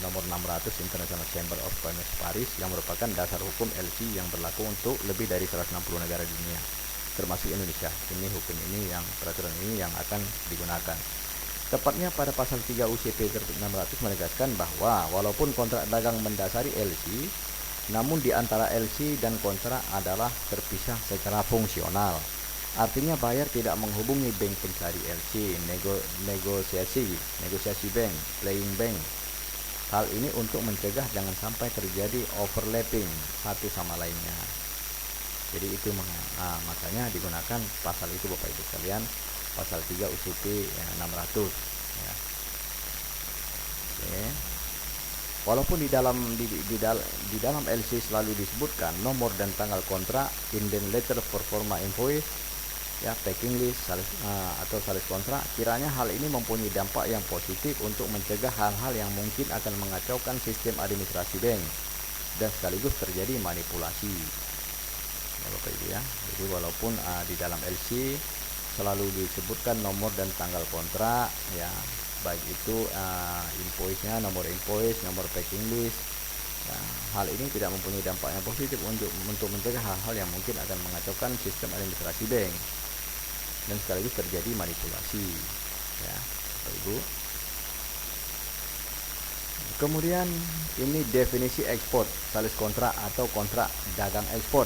nomor 600 International Chamber of Commerce Paris yang merupakan dasar hukum LC yang berlaku untuk lebih dari 160 negara dunia termasuk Indonesia. Ini hukum ini yang peraturan ini yang akan digunakan. Tepatnya pada pasal 3 UCP 600 menegaskan bahwa walaupun kontrak dagang mendasari LC, namun di antara LC dan kontrak adalah terpisah secara fungsional. Artinya buyer tidak menghubungi bank pencari LC, negosiasi bank, playing bank. Hal ini untuk mencegah jangan sampai terjadi overlapping satu sama lainnya. Jadi itu makanya digunakan pasal itu Bapak Ibu sekalian, pasal 3 UCP 600 ya. Oke. Walaupun di dalam LC selalu disebutkan nomor dan tanggal kontrak, indent letter performa invoice ya, packing list atau salis kontrak, kiranya hal ini mempunyai dampak yang positif untuk mencegah hal-hal yang mungkin akan mengacaukan sistem administrasi bank dan sekaligus terjadi manipulasi ya, Bapak Ibu ya. Jadi walaupun di dalam LC selalu disebutkan nomor dan tanggal kontrak ya, baik itu invoice-nya, nomor invoice, nomor packing list ya, hal ini tidak mempunyai dampak yang positif untuk mencegah hal-hal yang mungkin akan mengacaukan sistem administrasi bank dan sekaligus terjadi manipulasi ya Bapak Ibu. Kemudian ini definisi ekspor, salis kontrak atau kontrak dagang ekspor.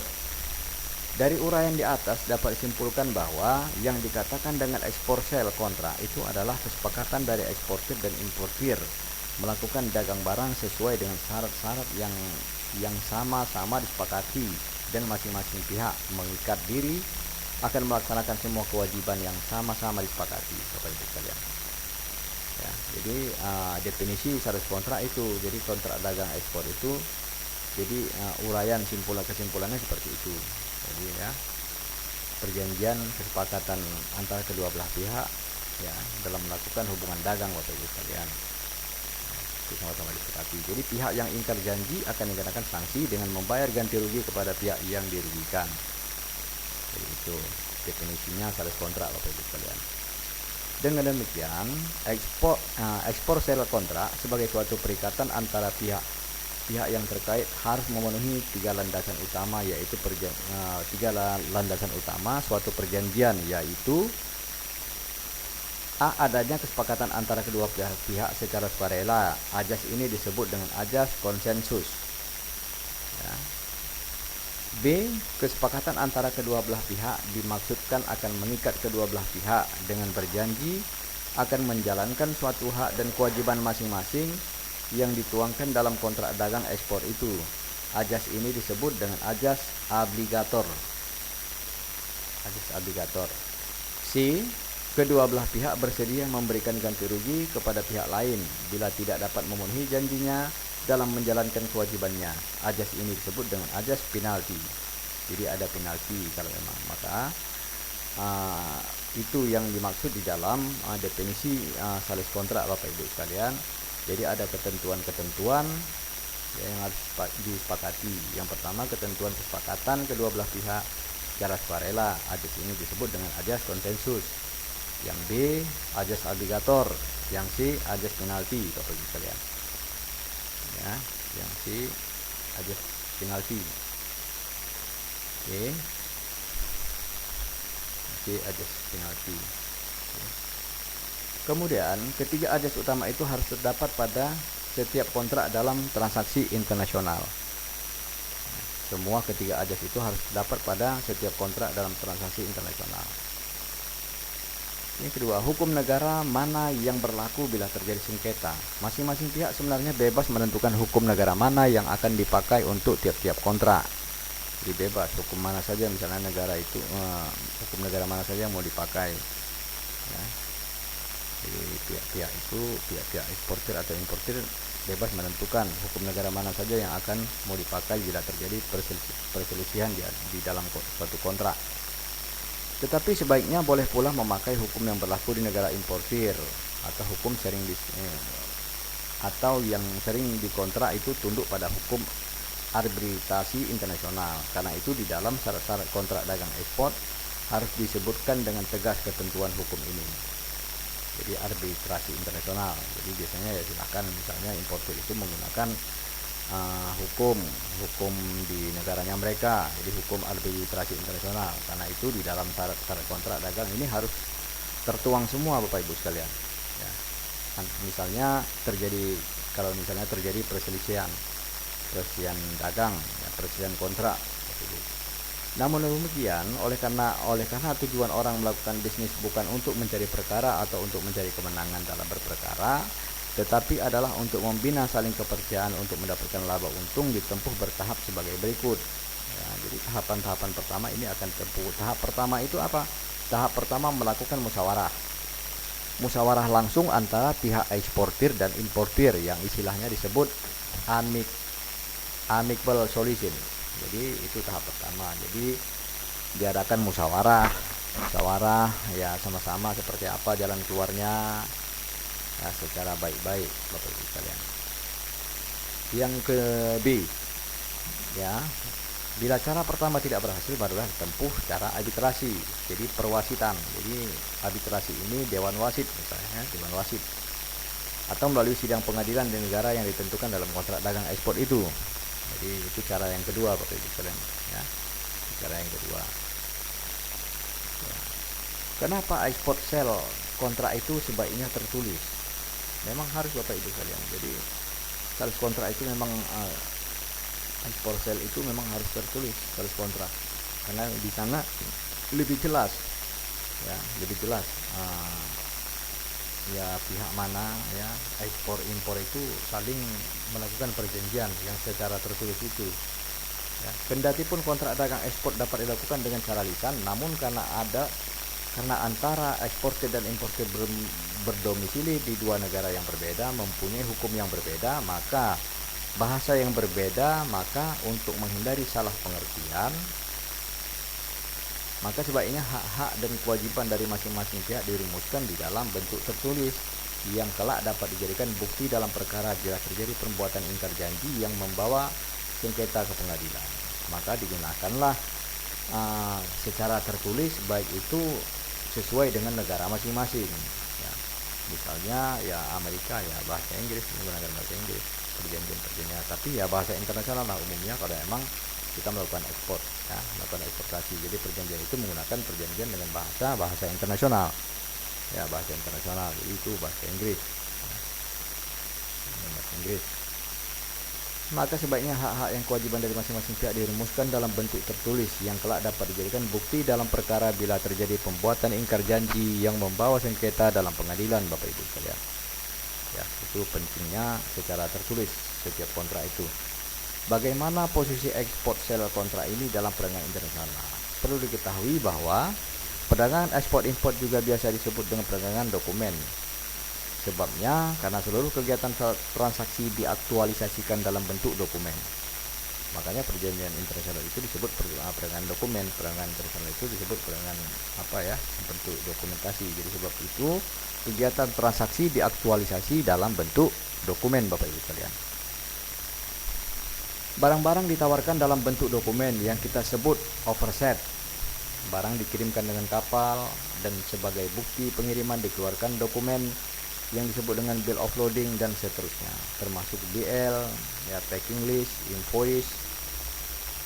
Dari uraian di atas dapat disimpulkan bahwa yang dikatakan dengan ekspor sale kontrak itu adalah kesepakatan dari eksportir dan importir melakukan dagang barang sesuai dengan syarat-syarat yang sama-sama disepakati dan masing-masing pihak mengikat diri akan melaksanakan semua kewajiban yang sama-sama disepakati Bapak Ibu sekalian. Ya, jadi definisi syarat kontrak itu, jadi kontrak dagang ekspor itu, jadi uraian kesimpulannya seperti itu. Jadi ya, perjanjian kesepakatan antara kedua belah pihak ya dalam melakukan hubungan dagang Bapak Ibu sekalian. Itu sama-sama disepakati. Jadi pihak yang ingkar janji akan dikenakan sanksi dengan membayar ganti rugi kepada pihak yang dirugikan. Jadi itu definisinya syarat kontrak Bapak Ibu sekalian. Dengan demikian, ekspor sale kontrak sebagai suatu perikatan antara pihak yang terkait harus memenuhi tiga landasan utama, yaitu suatu perjanjian, yaitu A. Adanya kesepakatan antara kedua pihak secara sukarela. Ajas ini disebut dengan ajas konsensus. Ya. B. Kesepakatan antara kedua belah pihak dimaksudkan akan mengikat kedua belah pihak dengan berjanji akan menjalankan suatu hak dan kewajiban masing-masing yang dituangkan dalam kontrak dagang ekspor itu. Ajas ini disebut dengan ajas obligator. C. Kedua belah pihak bersedia memberikan ganti rugi kepada pihak lain bila tidak dapat memenuhi janjinya dalam menjalankan kewajibannya. Ajas ini disebut dengan ajas penalti. Jadi ada penalti kalau memang, maka itu yang dimaksud di dalam definisi salis kontrak Bapak Ibu sekalian. Jadi ada ketentuan-ketentuan yang harus disepakati. Yang pertama, ketentuan kesepakatan kedua belah pihak secara sukarela. Ajas ini disebut dengan ajas konsensus. Yang B, ajas obligator. Yang C, ajas penalti Bapak Ibu sekalian. Ya, yang C, ajas penalti. Oke. C, ajas penalti. Kemudian ketiga ajas utama itu harus terdapat pada setiap kontrak dalam transaksi internasional. Semua ketiga ajas itu harus terdapat pada setiap kontrak dalam transaksi internasional. Yang kedua, hukum negara mana yang berlaku bila terjadi sengketa. Masing-masing pihak sebenarnya bebas menentukan hukum negara mana yang akan dipakai untuk tiap-tiap kontrak. Jadi bebas hukum mana saja, misalnya negara itu hukum negara mana saja yang mau dipakai. Ya. Jadi pihak eksportir atau importir bebas menentukan hukum negara mana saja yang akan mau dipakai bila terjadi perselisihan di dalam suatu kontrak. Tetapi sebaiknya boleh pula memakai hukum yang berlaku di negara importir atau hukum atau yang sering dikontrak itu tunduk pada hukum arbitrasi internasional. Karena itu di dalam syarat-syarat kontrak dagang ekspor harus disebutkan dengan tegas ketentuan hukum ini. Jadi arbitrasi internasional. Jadi biasanya ya silakan, misalnya importir itu menggunakan hukum di negaranya mereka. Jadi hukum arbitrasi internasional. Karena itu di dalam syarat-syarat kontrak dagang ini harus tertuang semua Bapak Ibu sekalian. Ya. Misalnya kalau misalnya terjadi perselisihan dagang, ya, perselisihan kontrak. Namun demikian, oleh karena tujuan orang melakukan bisnis bukan untuk mencari perkara atau untuk mencari kemenangan dalam berperkara, tetapi adalah untuk membina saling kepercayaan untuk mendapatkan laba untung, ditempuh bertahap sebagai berikut. Ya, jadi tahapan-tahapan pertama ini akan ditempuh. Tahap pertama itu apa? Tahap pertama melakukan musyawarah. Musyawarah langsung antara pihak eksportir dan importir yang istilahnya disebut amicable solution. Jadi itu tahap pertama. Jadi diadakan musyawarah ya sama-sama seperti apa jalan keluarnya ya, secara baik-baik Bapak Ibu sekalian. Yang ke B ya, bila cara pertama tidak berhasil barulah ditempuh cara arbitrasi. Jadi perwasitan. Jadi arbitrasi ini dewan wasit misalnya, dewan wasit. Atau melalui sidang pengadilan di negara yang ditentukan dalam kontrak dagang ekspor itu. Jadi itu cara yang kedua Bapak Ibu sekalian ya. Cara yang kedua. Ya. Kenapa ekspor sale kontrak itu sebaiknya tertulis? Memang harus Bapak Ibu sekalian. Jadi sales kontrak itu memang ekspor sale itu memang harus tertulis sales kontrak. Karena di sana lebih jelas. Ya, lebih jelas. Ya pihak mana ya ekspor impor itu saling melakukan perjanjian yang secara tertulis itu ya. Kendati pun kontrak dagang ekspor dapat dilakukan dengan cara lisan, namun karena antara eksportir dan importir berdomisili di dua negara yang berbeda, mempunyai hukum yang berbeda, maka bahasa yang berbeda, maka untuk menghindari salah pengertian, maka sebaiknya hak-hak dan kewajiban dari masing-masing pihak dirumuskan di dalam bentuk tertulis yang kelak dapat dijadikan bukti dalam perkara bila terjadi perbuatan ingkar janji yang membawa sengketa ke pengadilan. Maka digunakanlah secara tertulis, baik itu sesuai dengan negara masing-masing. Ya, misalnya ya Amerika ya bahasa Inggris, menggunakan bahasa Inggris perjanjian-perjanjian. Tapi ya bahasa internasional lah umumnya kalau emang kita melakukan ekspor, ya, melakukan eksportasi. Jadi perjanjian itu menggunakan perjanjian dengan bahasa internasional. Ya, bahasa internasional, jadi itu bahasa Inggris. Bahasa Inggris. Maka sebaiknya hak-hak yang kewajiban dari masing-masing pihak dirumuskan dalam bentuk tertulis yang kelak dapat dijadikan bukti dalam perkara bila terjadi pembuatan ingkar janji yang membawa sengketa dalam pengadilan, Bapak Ibu sekalian. Ya, itu pentingnya secara tertulis setiap kontrak itu. Bagaimana posisi ekspor sel kontrak ini dalam perdagangan internasional? Perlu diketahui bahwa perdagangan ekspor impor juga biasa disebut dengan perdagangan dokumen. Sebabnya karena seluruh kegiatan transaksi diaktualisasikan dalam bentuk dokumen. Makanya perjanjian internasional itu disebut perdagangan dokumen. Perdagangan internasional itu disebut perdagangan bentuk dokumentasi. Jadi sebab itu kegiatan transaksi diaktualisasi dalam bentuk dokumen, Bapak Ibu sekalian. Barang-barang ditawarkan dalam bentuk dokumen yang kita sebut overset. Barang dikirimkan dengan kapal dan sebagai bukti pengiriman dikeluarkan dokumen yang disebut dengan bill of loading dan seterusnya, termasuk BL, ya, packing list, invoice,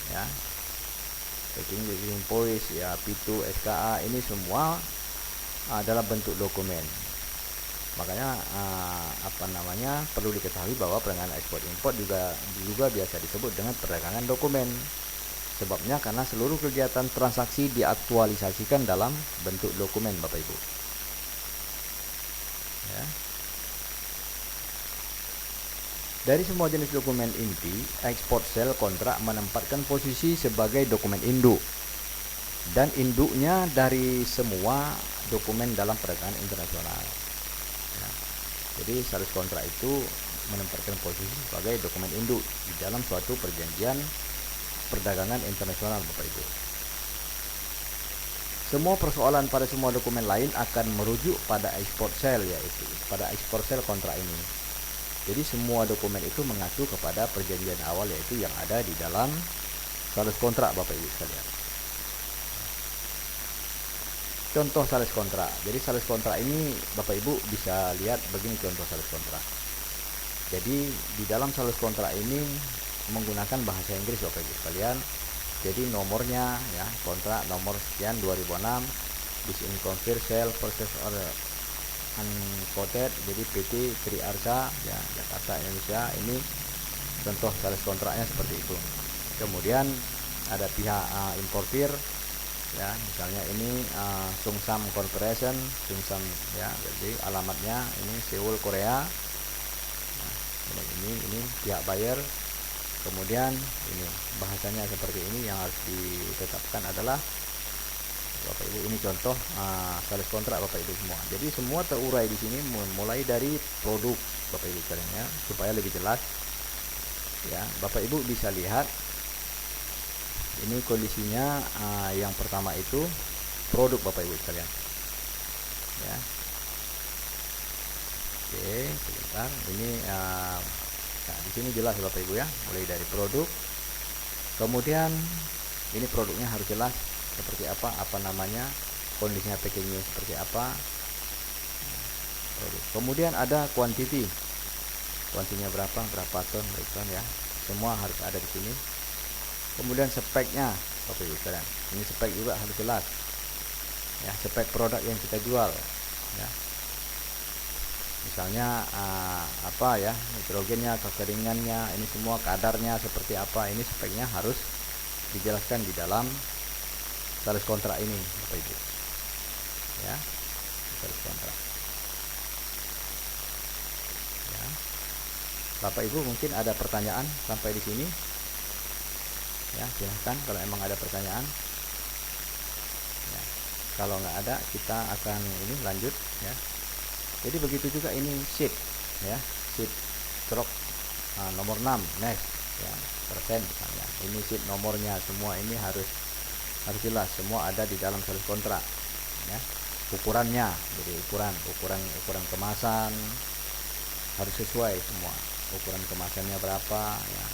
ya, packing list, invoice, ya, P2, SKA, ini semua adalah bentuk dokumen. Makanya perlu diketahui bahwa perdagangan ekspor impor juga biasa disebut dengan perdagangan dokumen. Sebabnya karena seluruh kegiatan transaksi diaktualisasikan dalam bentuk dokumen, Bapak Ibu. Ya. Dari semua jenis dokumen inti, ekspor sel kontrak menempatkan posisi sebagai dokumen induk dan induknya dari semua dokumen dalam perdagangan internasional. Ya. Jadi sales kontrak itu menempatkan posisi sebagai dokumen induk di dalam suatu perjanjian perdagangan internasional, Bapak Ibu. Semua persoalan pada semua dokumen lain akan merujuk pada export sale, yaitu pada export sale kontrak ini. Jadi semua dokumen itu mengacu kepada perjanjian awal, yaitu yang ada di dalam sales kontrak, Bapak Ibu sekalian. Contoh sales kontrak. Jadi sales kontrak ini Bapak Ibu bisa lihat begini contoh sales kontrak. Jadi di dalam sales kontrak ini menggunakan bahasa Inggris, Bapak Ibu sekalian. Jadi nomornya ya, kontrak nomor sekian 2006, this in convert sale purchase order unquoted, jadi PT Tri Arsa ya, Jakarta Indonesia. Ini contoh sales kontraknya seperti itu. Kemudian ada pihak importir ya, misalnya ini Sungsam Corporation, Sungsam ya, jadi alamatnya ini Seoul, Korea. Nah, ini pihak buyer. Kemudian ini bahasanya seperti ini, yang harus ditetapkan adalah Bapak Ibu, ini contoh sales kontrak Bapak Ibu semua. Jadi semua terurai di sini mulai dari produk, Bapak Ibu sekalian ya, supaya lebih jelas ya. Bapak Ibu bisa lihat ini kondisinya. Yang pertama itu produk, Bapak Ibu sekalian ya. Oke, sebentar. Ini nah, di sini jelas Bapak Ibu ya, mulai dari produk. Kemudian ini produknya harus jelas seperti apa namanya, kondisinya, packagingnya seperti apa. Produk. Kemudian ada quantity, kuantinya berapa ton ya, semua harus ada di sini. Kemudian speknya, Bapak Ibu sekalian, ini spek juga harus jelas ya, spek produk yang kita jual ya. Misalnya nitrogennya, kekeringannya, ini semua kadarnya seperti apa, ini speknya harus dijelaskan di dalam sales kontrak ini, Bapak Ibu ya, sales kontrak ya. Bapak Ibu mungkin ada pertanyaan sampai di sini ya, silahkan kalau emang ada pertanyaan ya. Kalau nggak ada, kita akan ini lanjut ya. Jadi begitu juga ini sheet ya, sheet stroke nomor 6 next ya, persen misalnya. Ini sheet nomornya semua ini harus jelas, semua ada di dalam sales kontrak ya. Ukurannya, jadi ukuran kemasan harus sesuai semua. Ukuran kemasannya berapa ya.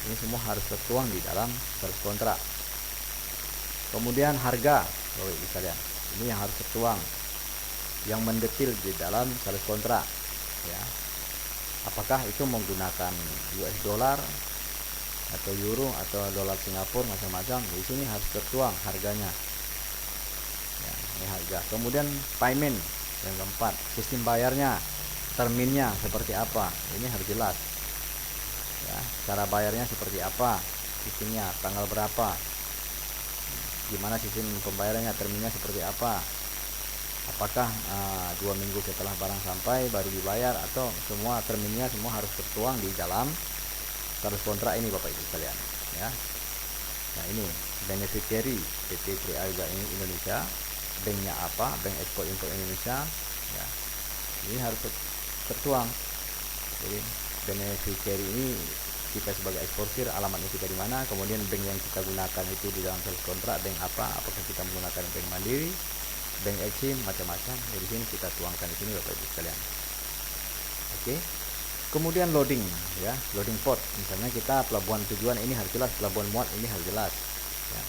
Ini semua harus tertuang di dalam sales kontrak. Kemudian harga, Bapak-Ibu sekalian, ini yang harus tertuang, yang mendetil di dalam sales kontrak ya. Apakah itu menggunakan US dollar atau euro atau dolar Singapura macam-macam, di sini harus tertuang harganya ya, ini harga. Kemudian payment yang keempat, sistem bayarnya, terminnya seperti apa, ini harus jelas ya. Cara bayarnya seperti apa, sistemnya tanggal berapa, gimana sistem pembayarannya, terminnya seperti apa, apakah 2 minggu setelah barang sampai baru dibayar, atau semua terminnya semua harus tertuang di dalam sales kontrak ini Bapak Ibu sekalian ya. Nah ini beneficiary PT Triaga Indonesia, banknya apa, Bank Ekspor Impor Indonesia ya, ini harus tertuang. Jadi beneficiary ini kita sebagai eksportir, alamatnya kita di mana, kemudian bank yang kita gunakan itu di dalam sales kontrak bank apa, apakah kita menggunakan bank Mandiri, bank Exim, macam-macam. Jadi sini kita tuangkan di sini Bapak Ibu sekalian. Oke. Kemudian loading ya, loading port. Misalnya kita pelabuhan tujuan ini harus jelas, pelabuhan muat ini harus jelas. Ya,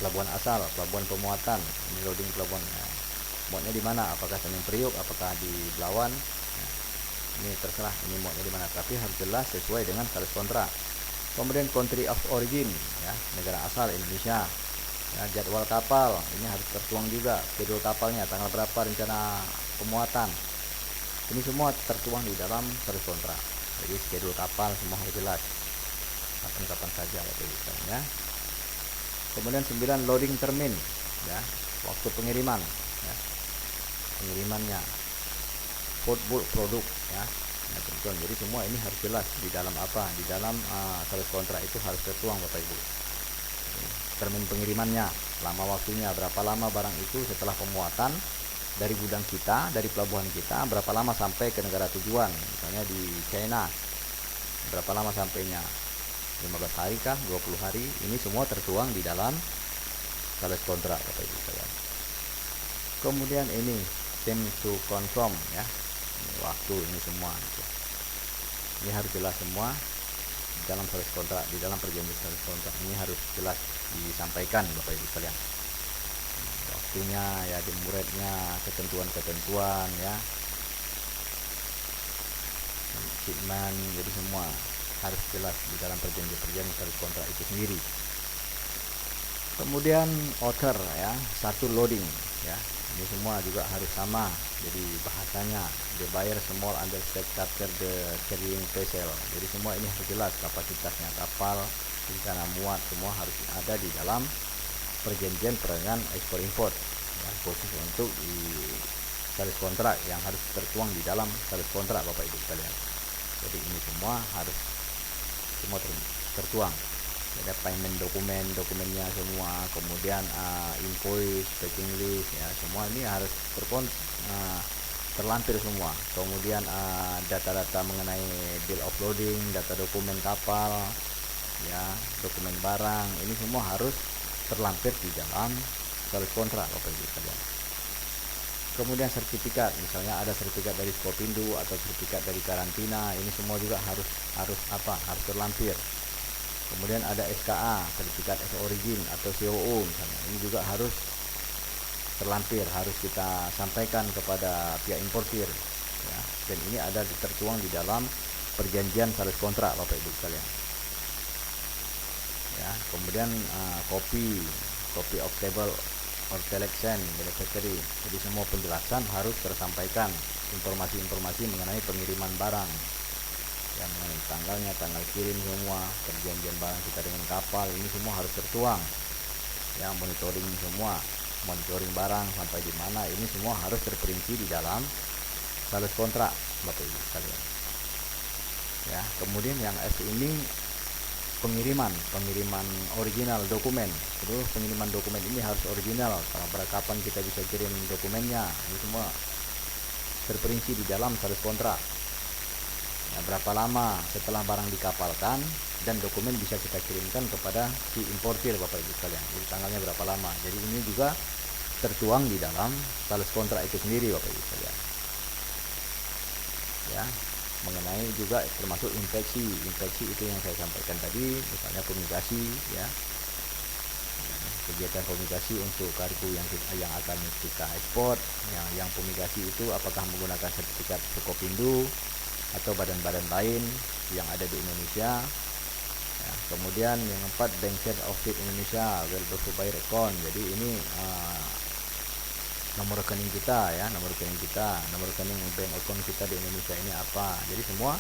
pelabuhan asal, pelabuhan pemuatan. Ini loading pelabuhan. Ya. Muatnya di mana? Apakah Tanjung Priok, apakah di Belawan? Ya. Ini terserah ini muatnya di mana, tapi harus jelas sesuai dengan sales kontrak. Kemudian country of origin ya, negara asal Indonesia. Ya, jadwal kapal ini harus tertuang juga, schedule kapalnya tanggal berapa, rencana pemuatan. Ini semua tertuang di dalam sales kontrak. Jadi schedule kapal semua harus jelas, kapan-kapan saja ya. Kemudian 9 loading termin ya, waktu pengiriman ya, pengirimannya, bulk produk ya. Nah, jadi semua ini harus jelas di dalam apa, di dalam sales kontrak itu harus tertuang Bapak Ibu. Termin pengirimannya, lama waktunya, berapa lama barang itu setelah pemuatan dari gudang kita, dari pelabuhan kita, berapa lama sampai ke negara tujuan, misalnya di China, berapa lama sampainya, 15 hari kah, 20 hari, ini semua tertuang di dalam sales kontrak Bapak Ibu sekalian. Kemudian ini time to confirm ya, ini waktu, ini semua ini harus jelas semua di dalam sales kontrak, di dalam perjanjian sales kontrak ini harus jelas disampaikan Bapak Ibu sekalian. Waktunya ya, demuretnya, ketentuan-ketentuan ya, shipment, jadi semua harus jelas di dalam perjanjian sales kontrak itu sendiri. Kemudian order ya, satu loading ya, ini semua juga harus sama. Jadi bahasanya the buyer small under charter the carrying vessel. Jadi semua ini harus jelas, kapasitasnya kapal, rencana muat, semua harus ada di dalam perjanjian perdagangan ekspor impor ya, khusus untuk di sales kontrak yang harus tertuang di dalam sales kontrak Bapak Ibu sekalian. Jadi ini semua harus tertuang. Ada payment dokumennya semua, kemudian invoice, packing list ya, semua ini harus terlampir semua. Kemudian data-data mengenai bill of loading, data dokumen kapal ya, dokumen barang, ini semua harus terlampir di dalam sales kontrak Bapak Ibu sekalian. Kemudian sertifikat, misalnya ada sertifikat dari Skopindo atau sertifikat dari karantina, ini semua juga harus terlampir. Kemudian ada SKA, sertifikat as origin atau COO misalnya, ini juga harus terlampir, harus kita sampaikan kepada pihak importir ya. Dan ini ada tertuang di dalam perjanjian sales kontrak Bapak Ibu sekalian ya. Kemudian copy of table or selection beneficiary, jadi semua penjelasan harus tersampaikan, informasi-informasi mengenai pengiriman barang yang mengenai tanggalnya, tanggal kirim, semua perjanjian barang kita dengan kapal, ini semua harus tertuang ya. Monitoring barang sampai di mana, ini semua harus terperinci di dalam sales kontrak Bapak Ibu sekalian ya. Kemudian yang F ini pengiriman original dokumen. Terus pengiriman dokumen ini harus original, pada kapan kita bisa kirim dokumennya, ini semua terperinci di dalam sales kontrak. Ya, berapa lama setelah barang dikapalkan dan dokumen bisa kita kirimkan kepada si importir Bapak Ibu sekalian. Jadi tanggalnya berapa lama. Jadi ini juga tertuang di dalam sales kontrak itu sendiri Bapak Ibu sekalian. Ya, mengenai juga termasuk inspeksi itu yang saya sampaikan tadi, misalnya fumigasi ya, kegiatan fumigasi untuk kargo yang akan kita ekspor, yang fumigasi itu apakah menggunakan sertifikat Forkopindo atau badan-badan lain yang ada di Indonesia ya. Kemudian yang keempat, Bank Share of State Indonesia well by recon. Jadi ini nomor rekening kita ya, nomor rekening bank account kita di Indonesia ini apa. Jadi semua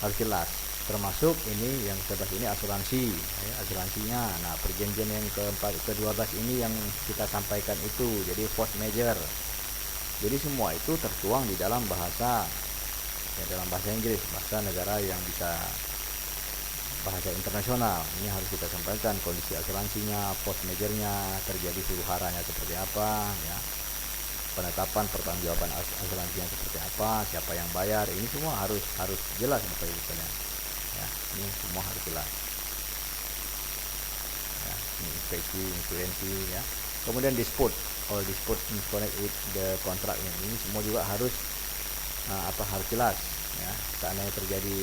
harus jelas, termasuk ini yang sebelah ini asuransi ya, asuransinya. Nah, perjanjian yang ke-12 ini yang kita sampaikan itu jadi force major. Jadi semua itu tertuang di dalam bahasa ya, dalam bahasa Inggris, bahasa negara yang bisa bahasa internasional. Ini harus kita sampaikan kondisi asuransinya, force majornya, terjadi huru haranya seperti apa ya, penetapan pertanggungjawaban asuransinya seperti apa, siapa yang bayar, ini semua harus jelas Bapak Ibu sekalian ya, ini semua harus jelas ya. Ini insuransi ya. Kemudian dispute connect with the contract, ini semua juga harus harus jelas ya. Seandainya terjadi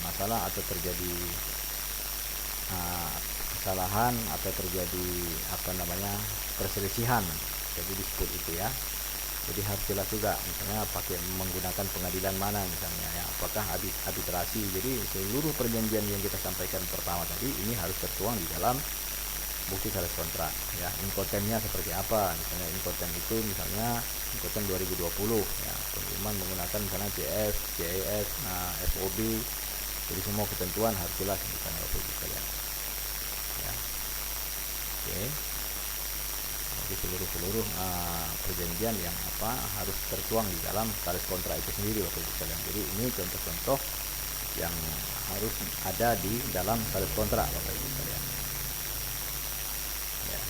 masalah atau terjadi kesalahan atau terjadi perselisihan, jadi dispute itu ya. Jadi harus jelas juga, misalnya pakai menggunakan pengadilan mana misalnya ya, apakah arbitrasi. Jadi seluruh perjanjian yang kita sampaikan pertama tadi ini harus tertuang di dalam bukti sales kontrak ya. Inkotennya seperti apa, misalnya inkoten itu misalnya inkoten 2020 ya, pengiriman menggunakan misalnya CF, CEF, FOB. Jadi semua ketentuan harus jelas di sana Bapak Ibu sekalian ya. Oke. Jadi seluruh perjanjian yang harus tertuang di dalam sales kontrak itu sendiri Bapak Ibu sekalian. Jadi ini contoh-contoh yang harus ada di dalam sales kontrak Bapak Ibu sekalian ya,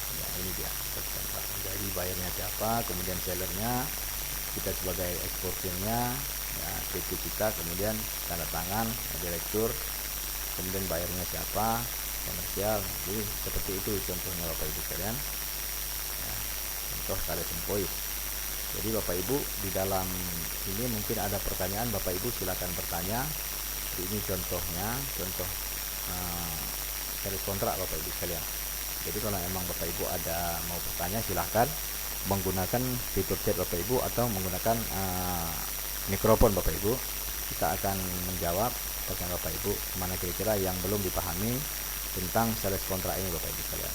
ini dia sales kontrak. Jadi bayarnya siapa, kemudian sellernya, kita sebagai eksportirnya ya, PT kita, kemudian tanda tangan direktur, kemudian bayarnya siapa, komersial. Jadi seperti itu contohnya Bapak Ibu sekalian ya, contoh sales invoice. Jadi Bapak Ibu di dalam ini mungkin ada pertanyaan, Bapak Ibu silakan bertanya. Jadi ini contohnya, contoh sales kontrak Bapak Ibu sekalian. Jadi kalau emang Bapak Ibu ada mau bertanya, silahkan menggunakan fitur chat Bapak Ibu atau menggunakan mikrofon Bapak Ibu. Kita akan menjawab pertanyaan Bapak Ibu mana kira-kira yang belum dipahami tentang sales kontrak ini Bapak Ibu sekalian.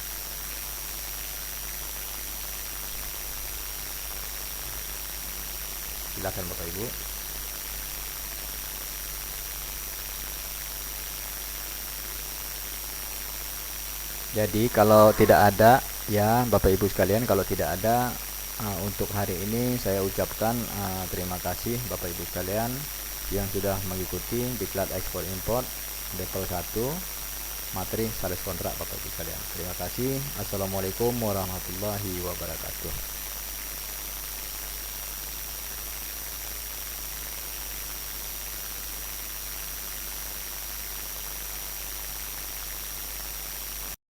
Silakan Bapak Ibu. Jadi kalau tidak ada ya Bapak Ibu sekalian, kalau tidak ada untuk hari ini saya ucapkan terima kasih Bapak Ibu sekalian yang sudah mengikuti Diklat Ekspor Import level 1 materi sales kontrak Bapak Ibu sekalian. Terima kasih. Assalamualaikum warahmatullahi wabarakatuh.